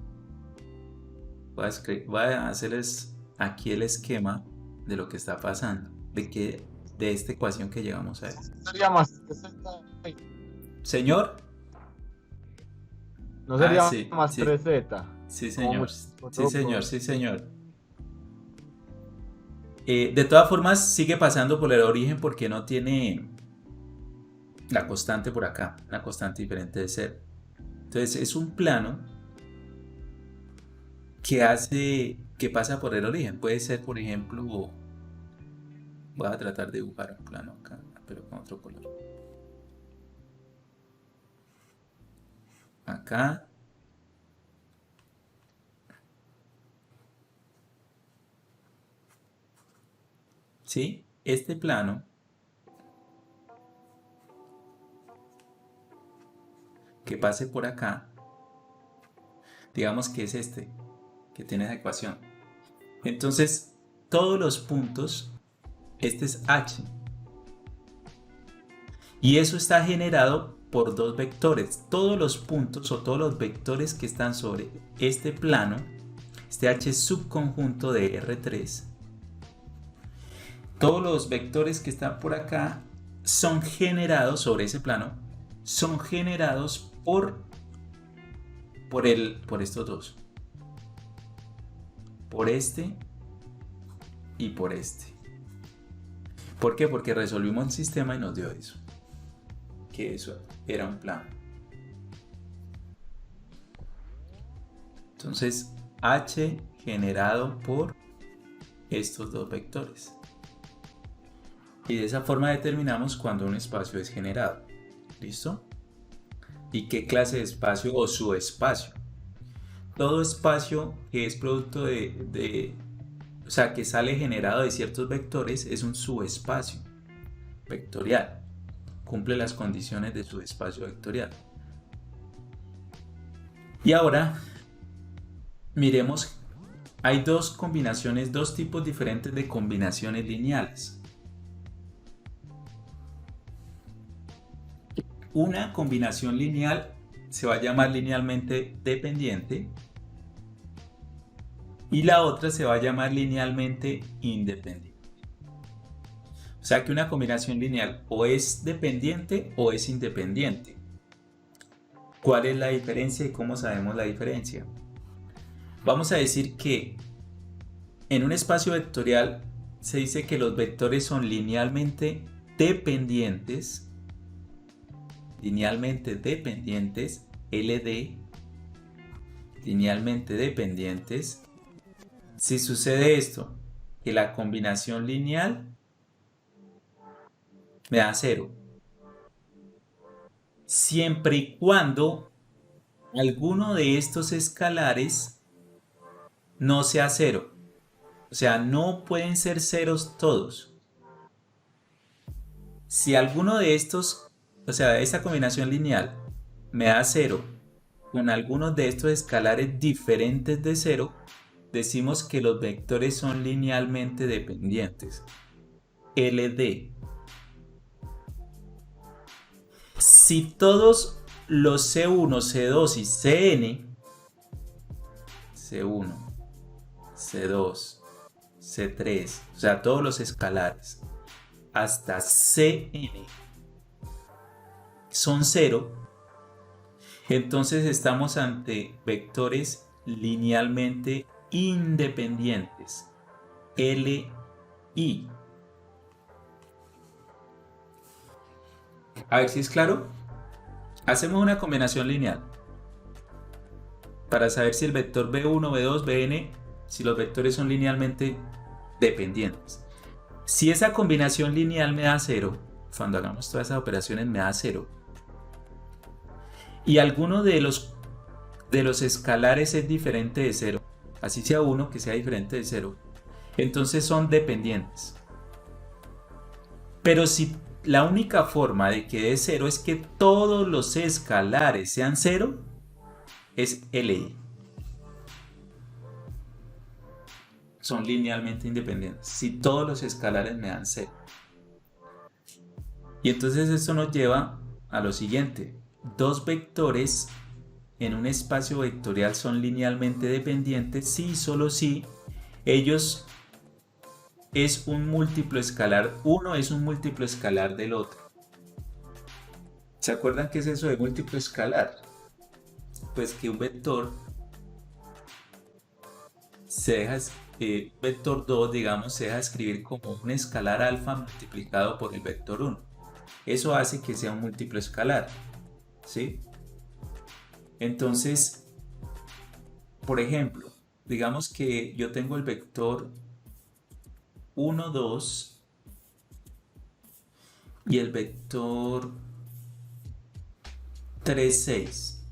Voy a hacerles aquí el esquema de lo que está pasando. De esta ecuación que llegamos a ver. Sería más. Señor. No sería sí, más sí. 3z. Sí, señor. Como Sí, señor, sí, señor. De todas formas, sigue pasando por el origen porque no tiene la constante por acá, una constante diferente de 0. Entonces es un plano que pasa por el origen. Puede ser, por ejemplo, voy a tratar de dibujar un plano acá, pero con otro color. Acá. ¿Sí? Este plano que pase por acá, digamos que es este, que tiene esa ecuación. Entonces, todos los puntos, este es H. Y eso está generado por dos vectores. Todos los puntos o todos los vectores que están sobre este plano, este H subconjunto de R3, todos los vectores que están por acá son generados sobre ese plano, son generados por estos dos. Por este y por este. ¿Por qué? Porque resolvimos el sistema y nos dio eso. Que eso era un plano. Entonces, H generado por estos dos vectores. Y de esa forma determinamos cuando un espacio es generado. ¿Listo? ¿Y qué clase de espacio o subespacio? Todo espacio que es producto o sea, que sale generado de ciertos vectores es un subespacio vectorial. Cumple las condiciones de subespacio vectorial. Y ahora, miremos, hay dos tipos diferentes de combinaciones lineales. Una combinación lineal se va a llamar linealmente dependiente y la otra se va a llamar linealmente independiente. O sea que una combinación lineal o es dependiente o es independiente. ¿Cuál es la diferencia y cómo sabemos la diferencia? Vamos a decir que en un espacio vectorial se dice que los vectores son linealmente dependientes, LD, linealmente dependientes. Si sucede esto, que la combinación lineal me da 0, siempre y cuando alguno de estos escalares no sea 0. O sea, no pueden ser ceros todos. Si alguno de estos, o sea, esta combinación lineal me da 0 con algunos de estos escalares diferentes de 0, decimos que los vectores son linealmente dependientes. LD. Si todos los C1, C2 y C1, C2, C3, o sea, todos los escalares, hasta Cn son 0, entonces estamos ante vectores linealmente independientes, Li. A ver si es claro. Hacemos una combinación lineal para saber si el vector B1, B2, Bn, si los vectores son linealmente dependientes. Si esa combinación lineal me da 0, cuando hagamos todas esas operaciones me da 0, y alguno de los escalares es diferente de 0, así sea uno que sea diferente de 0, entonces son dependientes. Pero si la única forma de que dé 0 es que todos los escalares sean 0, es Li. Son linealmente independientes si todos los escalares me dan 0. Y entonces esto nos lleva a lo siguiente: dos vectores en un espacio vectorial son linealmente dependientes si y solo si ellos es un múltiplo escalar, uno es un múltiplo escalar del otro. ¿Se acuerdan qué es eso de múltiplo escalar? Pues que un vector vector 2, digamos, se deja escribir como un escalar alfa multiplicado por el vector 1. Eso hace que sea un múltiplo escalar, ¿sí? Entonces, por ejemplo, digamos que yo tengo el vector 1, 2 y el vector 3, 6.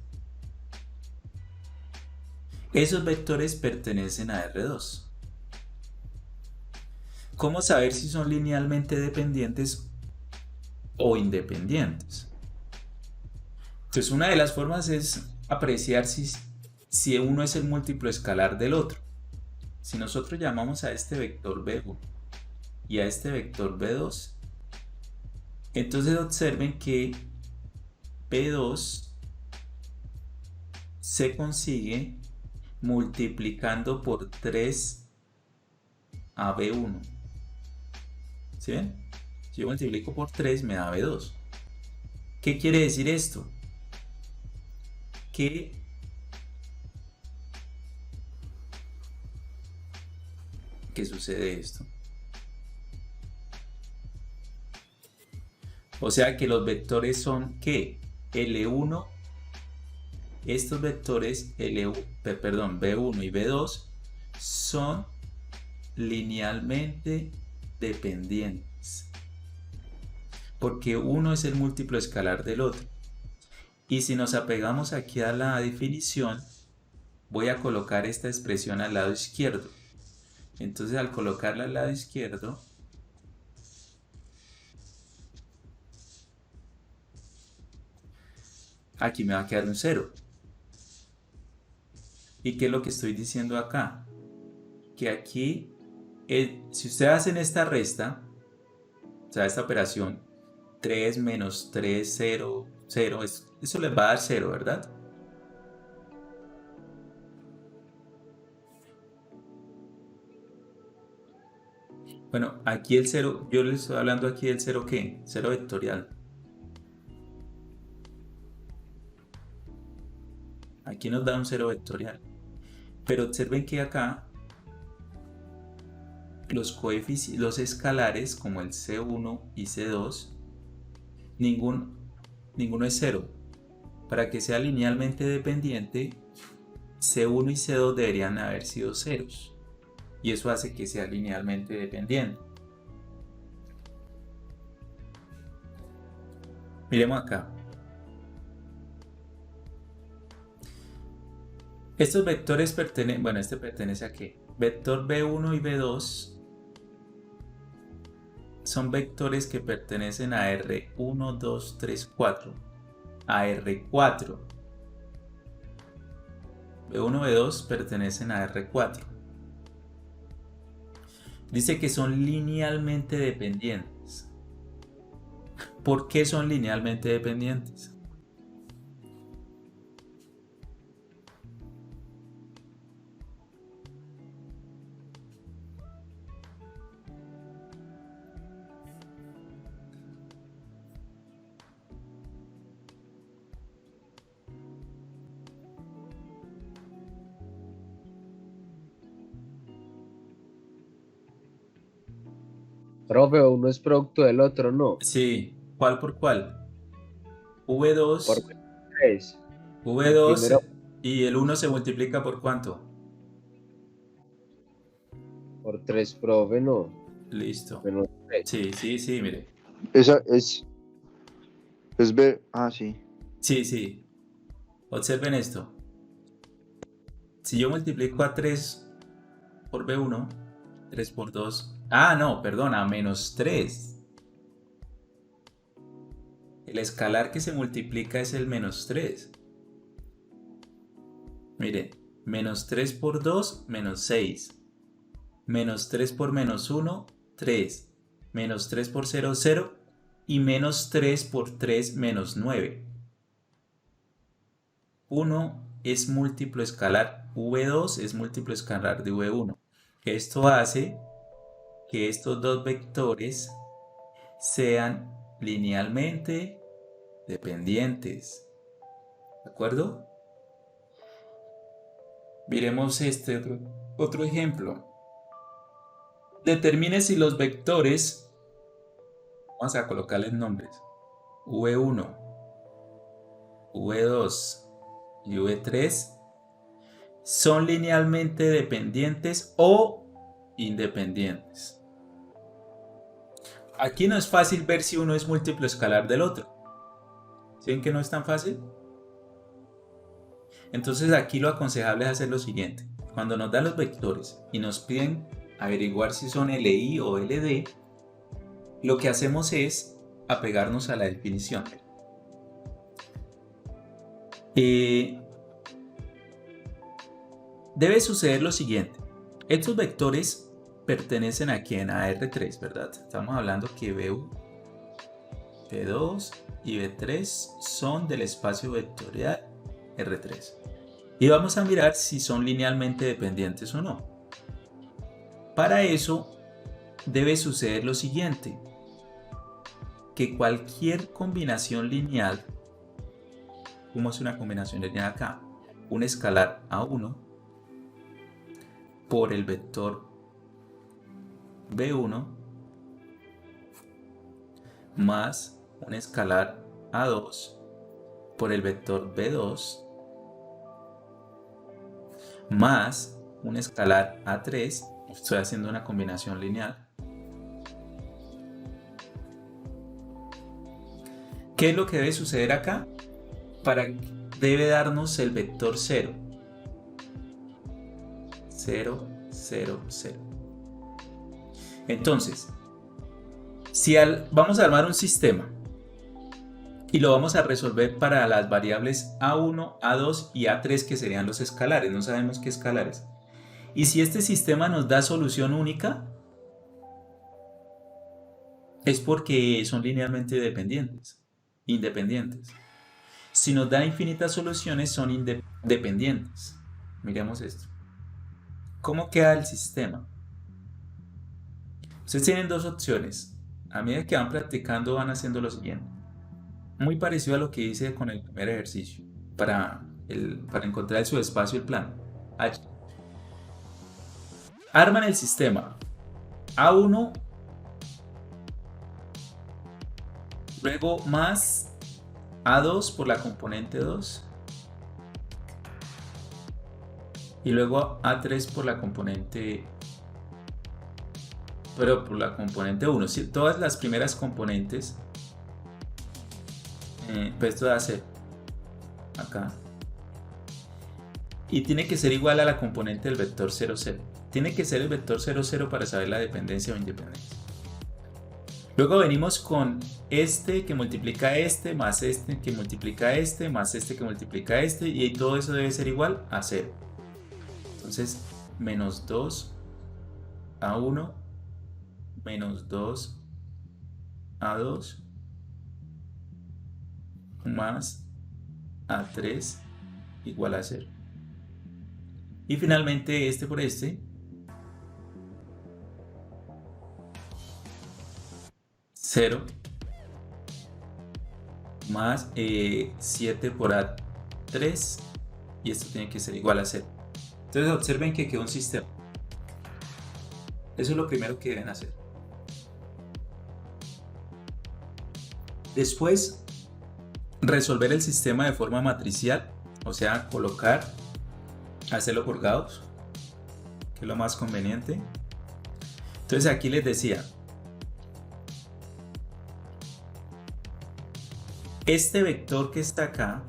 Esos vectores pertenecen a R2. ¿Cómo saber si son linealmente dependientes o independientes? Entonces, una de las formas es apreciar si uno es el múltiplo escalar del otro. Si nosotros llamamos a este vector B1 y a este vector B2, entonces observen que B2 se consigue multiplicando por 3 a B1. ¿Sí ven? Si yo multiplico por 3 me da B2. ¿Qué quiere decir esto? ¿Qué sucede esto? O sea que los vectores son ¿qué? L1, estos vectores B1 y B2 son linealmente dependientes, porque uno es el múltiplo escalar del otro. Y si nos apegamos aquí a la definición, voy a colocar esta expresión al lado izquierdo. Entonces, al colocarla al lado izquierdo, aquí me va a quedar un 0. ¿Y qué es lo que estoy diciendo acá? Que aquí, si ustedes hacen esta resta, o sea, esta operación, 3 menos 3, 0, 0, eso les va a dar 0, ¿verdad? Bueno, aquí el cero, yo les estoy hablando aquí del cero, ¿qué? Cero vectorial. Aquí nos da un cero vectorial. Pero observen que acá los escalares como el C1 y C2, ninguno es cero. Para que sea linealmente dependiente, C1 y C2 deberían haber sido ceros. Y eso hace que sea linealmente dependiente. Miremos acá. Estos vectores pertenecen, bueno, este pertenece a qué? Vector B1 y B2 son vectores que pertenecen a R1, 2, 3, 4. A R4. B1 y B2 pertenecen a R4. Dice que son linealmente dependientes. ¿Por qué son linealmente dependientes? Profe, uno es producto del otro, ¿no? Sí, ¿cuál por cuál? Por V2, 3. El primero V2 y el 1 se multiplica por ¿cuánto? por 3, profe, no. Listo. Menos 3. Sí, mire. Esa es B. Ah, sí. Sí. Observen esto. Si yo multiplico a 3 por B1, 3 por 2. Ah, no, perdona, menos 3. El escalar que se multiplica es el menos 3. Mire, menos 3 por 2, menos 6. Menos 3 por menos 1, 3. Menos 3 por 0, 0. Y menos 3 por 3, menos 9. 1 es múltiplo escalar. V2 es múltiplo escalar de V1. Esto hace que estos dos vectores sean linealmente dependientes. ¿De acuerdo? Miremos este otro ejemplo. Determine si los vectores, vamos a colocarles nombres, V1, V2 y V3 son linealmente dependientes o independientes. Aquí no es fácil ver si uno es múltiplo escalar del otro. ¿Sí ven que no es tan fácil? Entonces aquí lo aconsejable es hacer lo siguiente. Cuando nos dan los vectores y nos piden averiguar si son LI o LD, lo que hacemos es apegarnos a la definición. Debe suceder lo siguiente. Estos vectores pertenecen a quién? A R3, ¿verdad? Estamos hablando que B1, B2 y B3 son del espacio vectorial R3. Y vamos a mirar si son linealmente dependientes o no. Para eso debe suceder lo siguiente. Que cualquier combinación lineal, ¿cómo es una combinación lineal acá? Un escalar A1 por el vector B1 más un escalar A2 por el vector B2 más un escalar A3, estoy haciendo una combinación lineal. ¿Qué es lo que debe suceder acá? Debe darnos el vector 0. 0, 0, 0. Entonces, vamos a armar un sistema y lo vamos a resolver para las variables A1, A2 y A3 que serían los escalares, no sabemos qué escalares. Y si este sistema nos da solución única, es porque son linealmente independientes. Si nos da infinitas soluciones, son independientes. Miremos esto. ¿Cómo queda el sistema? Ustedes tienen dos opciones. A medida que van practicando van haciendo lo siguiente. Muy parecido a lo que hice con el primer ejercicio. Para encontrar el subespacio y el plano. H. Arman el sistema A1, luego más A2 por la componente 2 y luego A3 por la componente, pero por la componente 1. ¿Sí? Todas las primeras componentes, pues esto va a ser acá. Y tiene que ser igual a la componente del vector 0, 0. Tiene que ser el vector 0, 0 para saber la dependencia o independencia. Luego venimos con este que multiplica este, más este que multiplica este, más este que multiplica este, y todo eso debe ser igual a 0. Entonces, menos 2 a 1, menos 2 a 2, más a 3 igual a 0. Y finalmente este por este, 0 más 7 por A3 y esto tiene que ser igual a 0. Entonces observen que quedó un sistema. Eso es lo primero que deben hacer. Después, resolver el sistema de forma matricial, o sea, hacerlo por Gauss, que es lo más conveniente. Entonces aquí les decía, este vector que está acá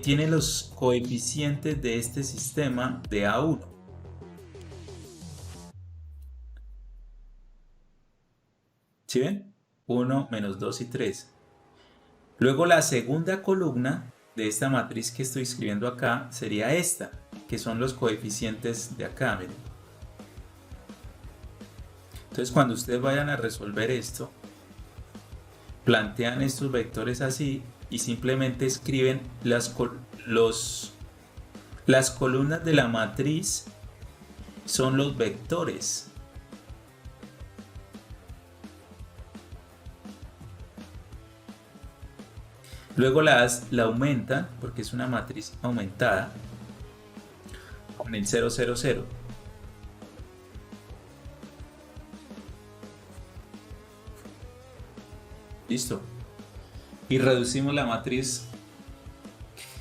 tiene los coeficientes de este sistema de A1. ¿Sí ven? 1, menos 2 y 3. Luego la segunda columna de esta matriz que estoy escribiendo acá sería esta, que son los coeficientes de acá. Miren. Entonces cuando ustedes vayan a resolver esto, plantean estos vectores así y simplemente escriben las columnas de la matriz son los vectores. Luego la aumentan porque es una matriz aumentada con el 0, 0, 0. Listo. Y reducimos la matriz.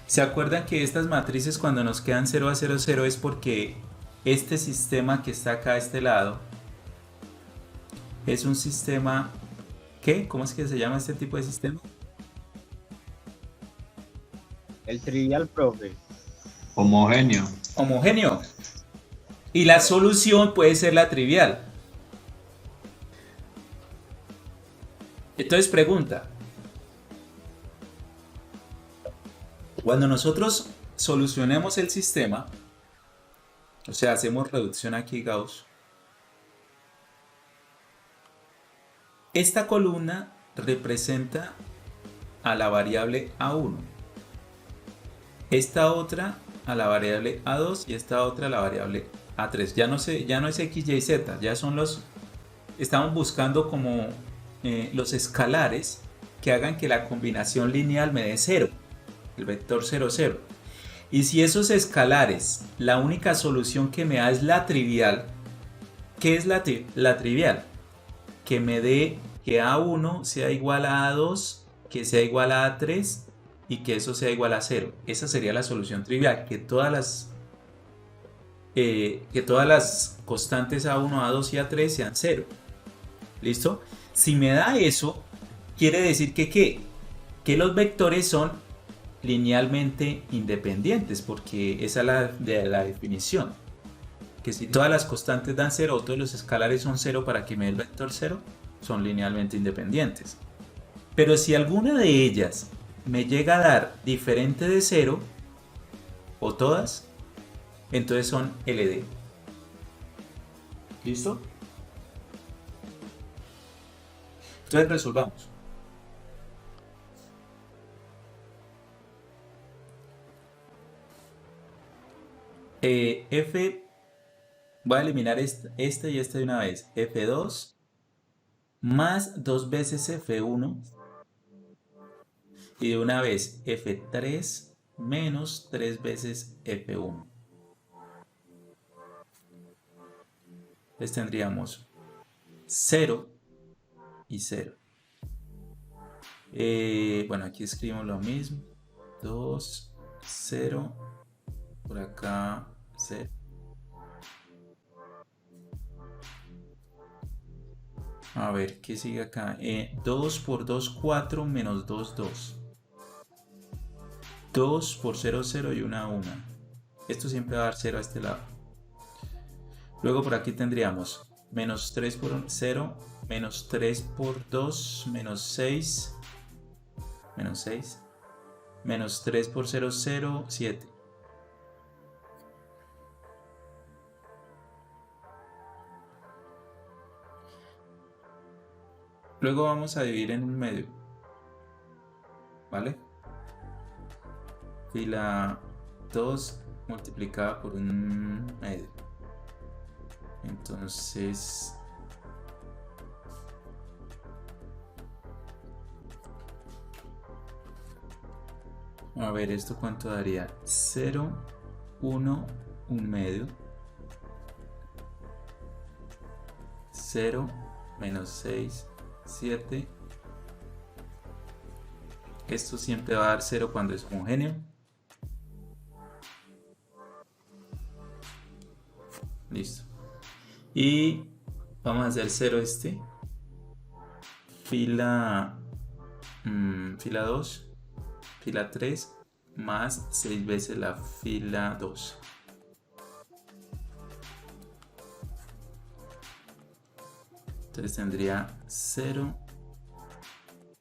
¿Se acuerdan que estas matrices cuando nos quedan 0 a 0, 0 es porque este sistema que está acá a este lado es un sistema ¿qué? ¿Cómo es que se llama este tipo de sistema? El trivial, profe. Homogéneo. Homogéneo. Y la solución puede ser la trivial. Entonces pregunta. Cuando nosotros solucionemos el sistema, o sea, hacemos reducción aquí Gauss, esta columna representa a la variable A1. Esta otra a la variable A2 y esta otra a la variable A3. Ya no es X, Y, Z, ya son estamos buscando como los escalares que hagan que la combinación lineal me dé 0, el vector 0, 0. Y si esos escalares, la única solución que me da es la trivial, ¿qué es la trivial? Que me dé que A1 sea igual a A2, que sea igual a A3 y que eso sea igual a 0. Esa sería la solución trivial, que todas las constantes A1, A2 y A3 sean 0. ¿Listo? Si me da eso, quiere decir que los vectores son linealmente independientes, porque esa es la definición. Que si todas las constantes dan 0 o todos los escalares son 0 para que me dé el vector 0, son linealmente independientes. Pero si alguna de ellas me llega a dar diferente de 0, o todas, entonces son LD. ¿Listo? Entonces resolvamos. F Voy a eliminar este y este de una vez. F2 más 2 veces F1 y de una vez F3 menos 3 veces F1. Entonces tendríamos 0 y 0. Bueno, aquí escribimos lo mismo. 2, 0. Por acá 0. A ver, ¿qué sigue acá? 2 por 2, 4 menos 2, 2. 2 por 0, 0 y 1, 1. Esto siempre va a dar 0 a este lado. Luego por aquí tendríamos menos 3 por 0, menos 3 por 2, menos 6, menos 6, menos 3 por 0, 0, 7. Luego vamos a dividir en un medio, ¿vale? Fila 2 multiplicada por un medio. Entonces a ver, ¿esto cuánto daría? 0, 1, un medio. 0, menos 6, 7. Esto siempre va a dar 0 cuando es homogéneo. Listo. Y vamos a hacer 0 este. Fila 2. Fila 3 más 6 veces la fila 2. Entonces tendría 0,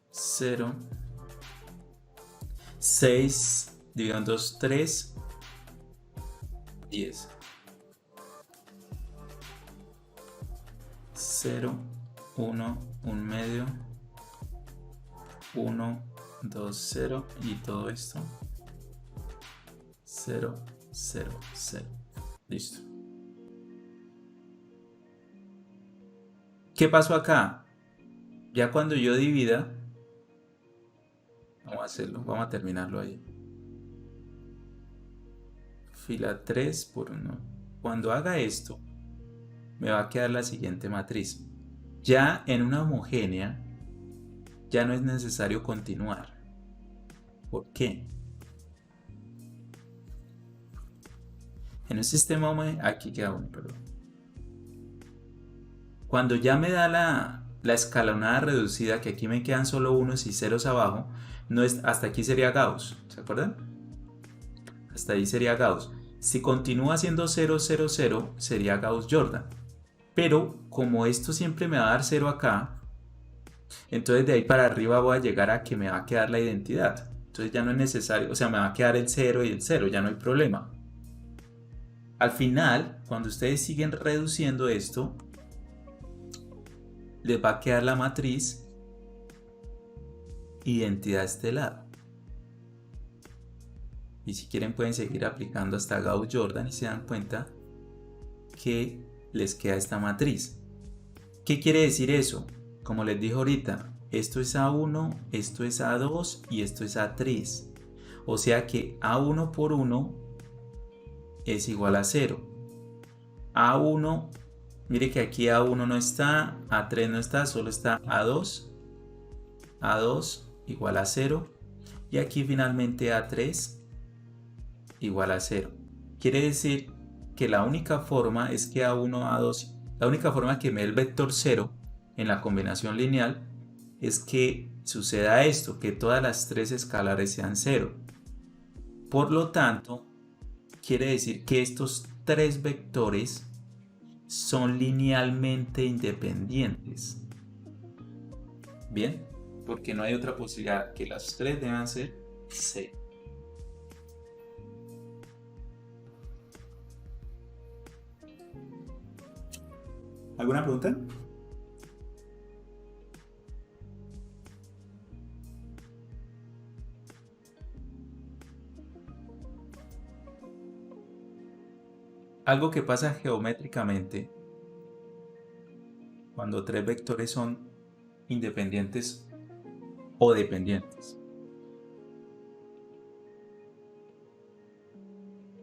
0, 6 dividido en 2, 3, 10. 0, 1, un medio, 1, 2, 0 y todo esto 0, 0, 0. Listo. ¿Qué pasó acá? Ya cuando yo divida, vamos a hacerlo, vamos a terminarlo ahí. Fila 3 por 1. Cuando haga esto, me va a quedar la siguiente matriz. Ya en una homogénea, ya no es necesario continuar. ¿Por qué? En un sistema homogéneo, aquí queda uno, perdón. Cuando ya me da la escalonada reducida, que aquí me quedan solo unos y ceros abajo, no es, hasta aquí sería Gauss, ¿se acuerdan? Hasta ahí sería Gauss. Si continúa siendo 0, 0, 0, sería Gauss-Jordan. Pero como esto siempre me va a dar 0 acá, entonces de ahí para arriba voy a llegar a que me va a quedar la identidad. Entonces ya no es necesario, o sea, me va a quedar el 0 y el 0, ya no hay problema. Al final, cuando ustedes siguen reduciendo esto, les va a quedar la matriz identidad estelar. Y si quieren pueden seguir aplicando hasta Gauss-Jordan y se dan cuenta que les queda esta matriz. ¿Qué quiere decir eso? Como les dije ahorita, esto es A1, esto es A2 y esto es A3. O sea que A1 por 1 es igual a 0. A1, mire que aquí A1 no está, A3 no está, solo está A2. A2 igual a 0. Y aquí finalmente A3 igual a 0. Quiere decir que la única forma es que A1, A2, la única forma que me dé el vector 0 en la combinación lineal es que suceda esto, que todas las tres escalares sean 0. Por lo tanto, quiere decir que estos tres vectores son linealmente independientes. Bien, porque no hay otra posibilidad que las tres deban ser 0. ¿Alguna pregunta? algo que pasa geométricamente cuando tres vectores son independientes o dependientes.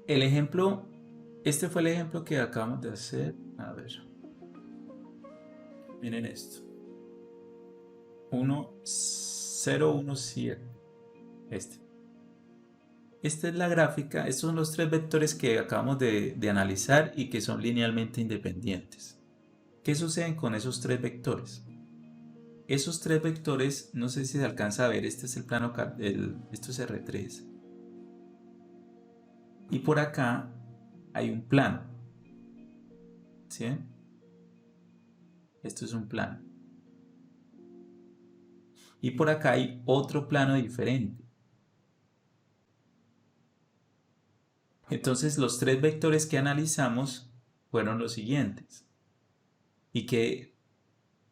El ejemplo, este fue el ejemplo que acabamos de hacer. A ver, miren esto. 1, 0, 1, 7. Esta es la gráfica. Estos son los tres vectores que acabamos de analizar y que son linealmente independientes. ¿Qué sucede con esos tres vectores? Esos tres vectores, no sé si se alcanza a ver, este es el plano, esto es R3. Y por acá hay un plano. ¿Sí? Esto es un plano. Y por acá hay otro plano diferente. Entonces los tres vectores que analizamos fueron los siguientes. Y que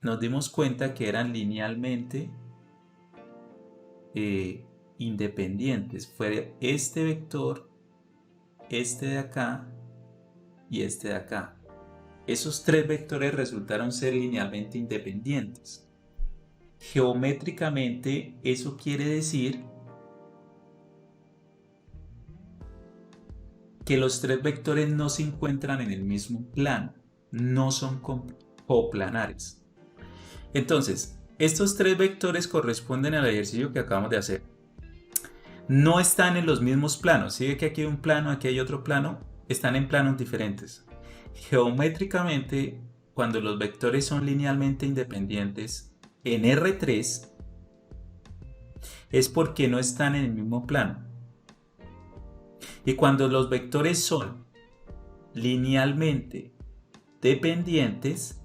nos dimos cuenta que eran linealmente independientes. Fue este vector, este de acá y este de acá. Esos tres vectores resultaron ser linealmente independientes. Geométricamente, eso quiere decir que los tres vectores no se encuentran en el mismo plano, no son coplanares. Entonces, estos tres vectores corresponden al ejercicio que acabamos de hacer. No están en los mismos planos. ¿Sí ve que aquí hay un plano, aquí hay otro plano? Están en planos diferentes. Geométricamente, cuando los vectores son linealmente independientes en R3, es porque no están en el mismo plano. Y cuando los vectores son linealmente dependientes,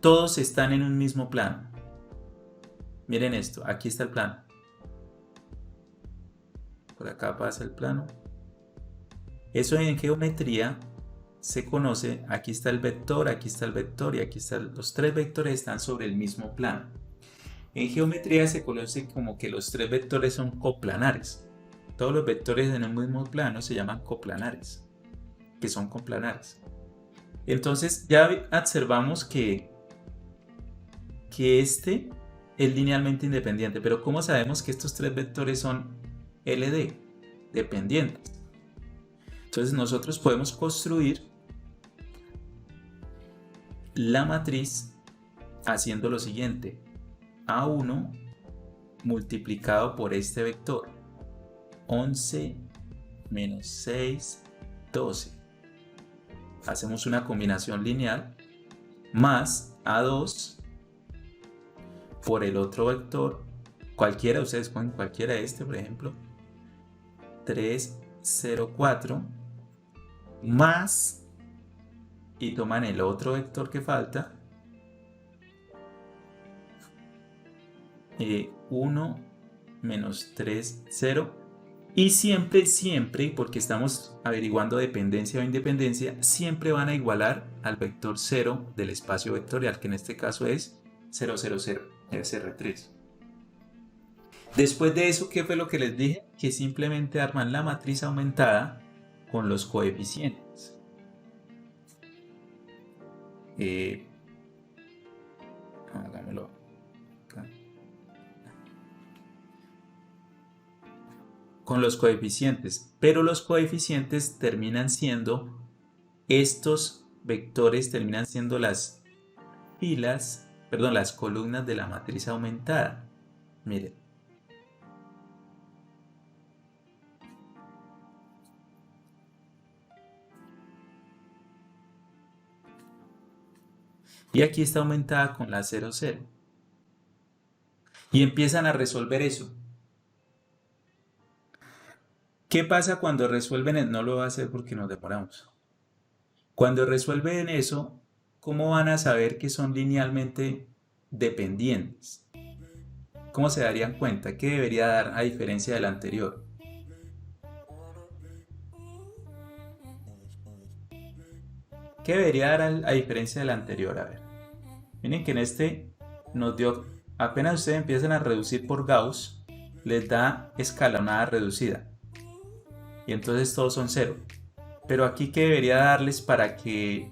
todos están en un mismo plano. Miren esto, aquí está el plano. Por acá pasa el plano. Eso en geometría se conoce, aquí está el vector y aquí están los tres vectores están sobre el mismo plano. En geometría se conoce como que los tres vectores son coplanares. Todos los vectores en el mismo plano se llaman coplanares, que son coplanares. Entonces ya observamos que este es linealmente independiente, pero ¿cómo sabemos que estos tres vectores son LD, dependientes? Entonces nosotros podemos construir la matriz haciendo lo siguiente: A1 multiplicado por este vector, 11 menos 6, 12. Hacemos una combinación lineal más A2 por el otro vector, cualquiera, ustedes ponen cualquiera de este, por ejemplo, 3, 0, 4, más, y toman el otro vector que falta, 1 menos 3, 0, y siempre, porque estamos averiguando dependencia o independencia, siempre van a igualar al vector 0 del espacio vectorial, que en este caso es 0, 0, 0, es R3. Después de eso, ¿qué fue lo que les dije? Que simplemente arman la matriz aumentada con los coeficientes. Hagámoslo acá. Con los coeficientes, pero los coeficientes terminan siendo, estos vectores terminan siendo las filas, perdón, las columnas de la matriz aumentada. Miren. Y aquí está aumentada con la 0, 0. Y empiezan a resolver eso. ¿Qué pasa cuando resuelven? No lo voy a hacer porque nos demoramos. Cuando resuelven eso, ¿cómo van a saber que son linealmente dependientes? ¿Cómo se darían cuenta? ¿Qué debería dar a diferencia del anterior? ¿Qué debería dar a diferencia del anterior? A ver. Miren que en este nos dio, apenas ustedes empiezan a reducir por Gauss, les da escalonada reducida. Y entonces todos son 0. Pero aquí, ¿qué debería darles para que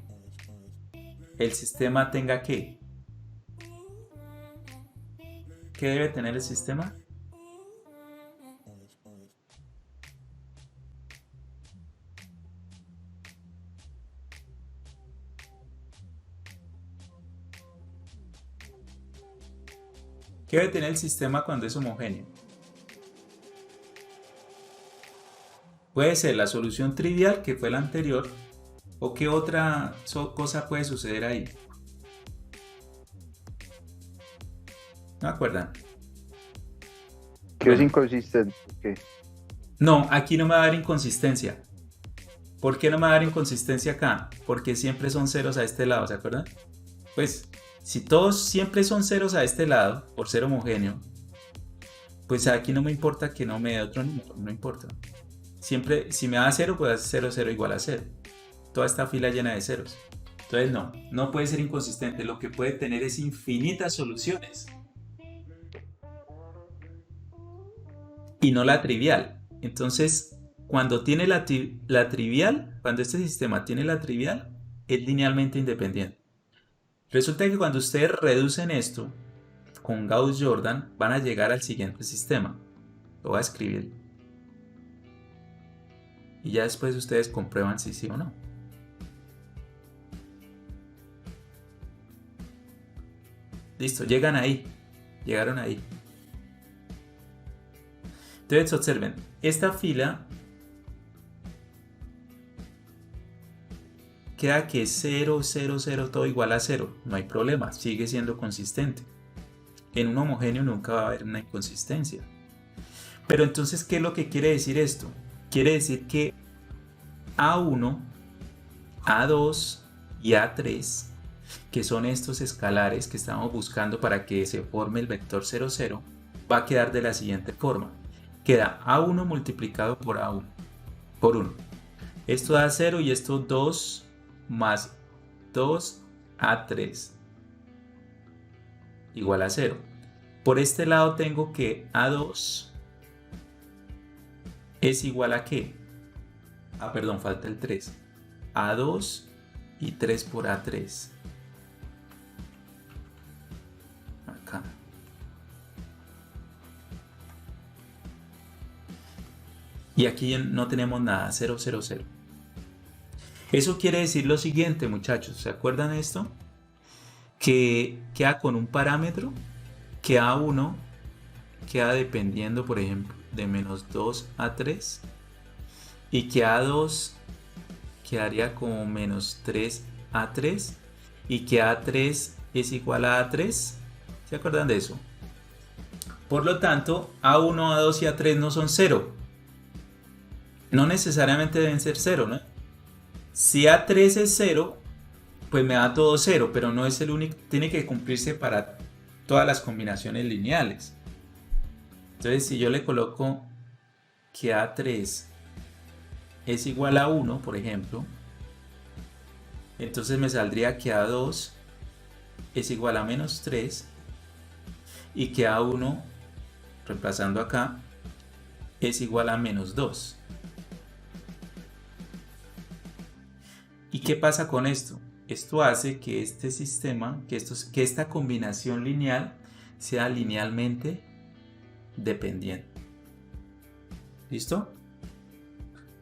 el sistema tenga qué? ¿Qué debe tener el sistema? ¿Qué debe tener el sistema cuando es homogéneo? Puede ser la solución trivial, que fue la anterior, o qué otra cosa puede suceder ahí. ¿No acuerdan? Que es inconsistente. ¿Qué? No, aquí no me va a dar inconsistencia. ¿Por qué no me va a dar inconsistencia acá? Porque siempre son ceros a este lado, ¿se acuerdan? Pues, si todos siempre son ceros a este lado, por ser homogéneo, pues aquí no me importa que no me dé otro número, no importa. Siempre, si me da 0, pues 0, 0 igual a 0. Toda esta fila llena de ceros. Entonces no puede ser inconsistente. Lo que puede tener es infinitas soluciones. Y no la trivial. Entonces, cuando tiene la trivial, cuando este sistema tiene la trivial, es linealmente independiente. Resulta que cuando ustedes reducen esto con Gauss-Jordan, van a llegar al siguiente sistema. Lo voy a escribir. Y ya después ustedes comprueban si sí o no. Listo, llegaron ahí. Entonces observen, esta fila queda que 0, 0, 0, todo igual a 0. No hay problema, sigue siendo consistente. En un homogéneo nunca va a haber una inconsistencia. Pero entonces, ¿qué es lo que quiere decir esto? Quiere decir que A1, A2 y A3, que son estos escalares que estamos buscando para que se forme el vector 0, 0, va a quedar de la siguiente forma. Queda A1 multiplicado por A1, por 1. Esto da 0 y esto 2 más 2 A3 igual a 0. Por este lado tengo que A2 es igual a ¿qué? Perdón, falta el 3. A2 y 3 por A3. Acá. Y aquí no tenemos nada, 0, 0, 0. Eso quiere decir lo siguiente, muchachos. ¿Se acuerdan de esto? Que queda con un parámetro que A1 queda dependiendo, por ejemplo, de menos 2 a 3 y que A2 quedaría como menos 3 a 3 y que A3 es igual a A3. ¿Se acuerdan de eso? Por lo tanto, A1, A2 y A3 no son 0. No necesariamente deben ser 0, ¿no? Si A3 es 0, pues me da todo 0, pero no es el único, tiene que cumplirse para todas las combinaciones lineales. Entonces, si yo le coloco que A3 es igual a 1, por ejemplo, entonces me saldría que A2 es igual a menos 3 y que A1, reemplazando acá, es igual a menos 2. ¿Y qué pasa con esto? Esto hace que este sistema, que esta combinación lineal sea linealmente dependiente. ¿Listo?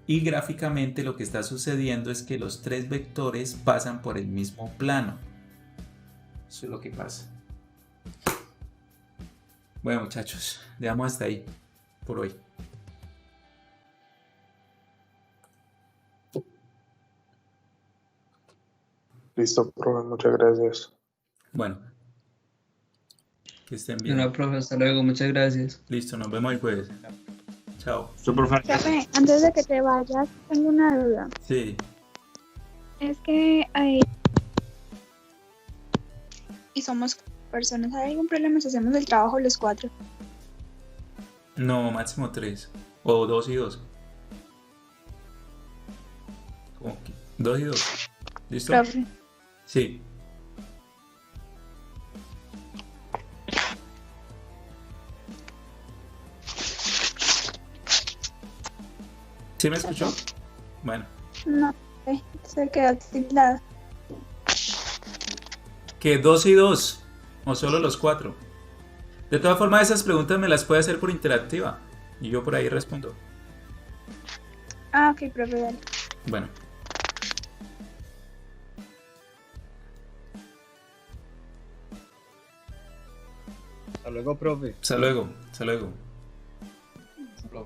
Y gráficamente lo que está sucediendo es que los tres vectores pasan por el mismo plano. Eso es lo que pasa. Bueno, muchachos, dejamos hasta ahí por hoy. Listo, profe, muchas gracias. Bueno, que estén bien. Bueno, profe, hasta luego, muchas gracias. Listo, nos vemos el jueves. Chao. Su profe. Profe, antes de que te vayas, tengo una duda. Sí. Es que y somos personas. ¿Hay algún problema si hacemos el trabajo los 4? No, máximo 3. O 2 y 2. ¿Cómo que? 2 y 2. ¿Listo? Profe. Sí. ¿Sí me escuchó? Bueno. No, se queda tildado. ¿Que 2 y 2? ¿O solo los 4? De todas formas, esas preguntas me las puede hacer por interactiva. Y yo por ahí respondo. Ah, ok, profe, dale. Bueno. Hasta luego, profe. Hasta luego. Hasta luego.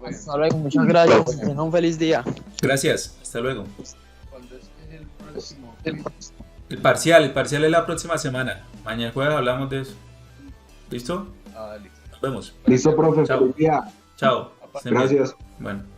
Hasta luego, muchas gracias. Tengan un feliz día. Gracias. Hasta luego. ¿Cuándo es el próximo? El parcial es la próxima semana. Mañana jueves hablamos de eso. ¿Listo? Ah, listo. Nos vemos. Listo, profe. Chao. Feliz día. Chao. Estén bien. Gracias. Bueno.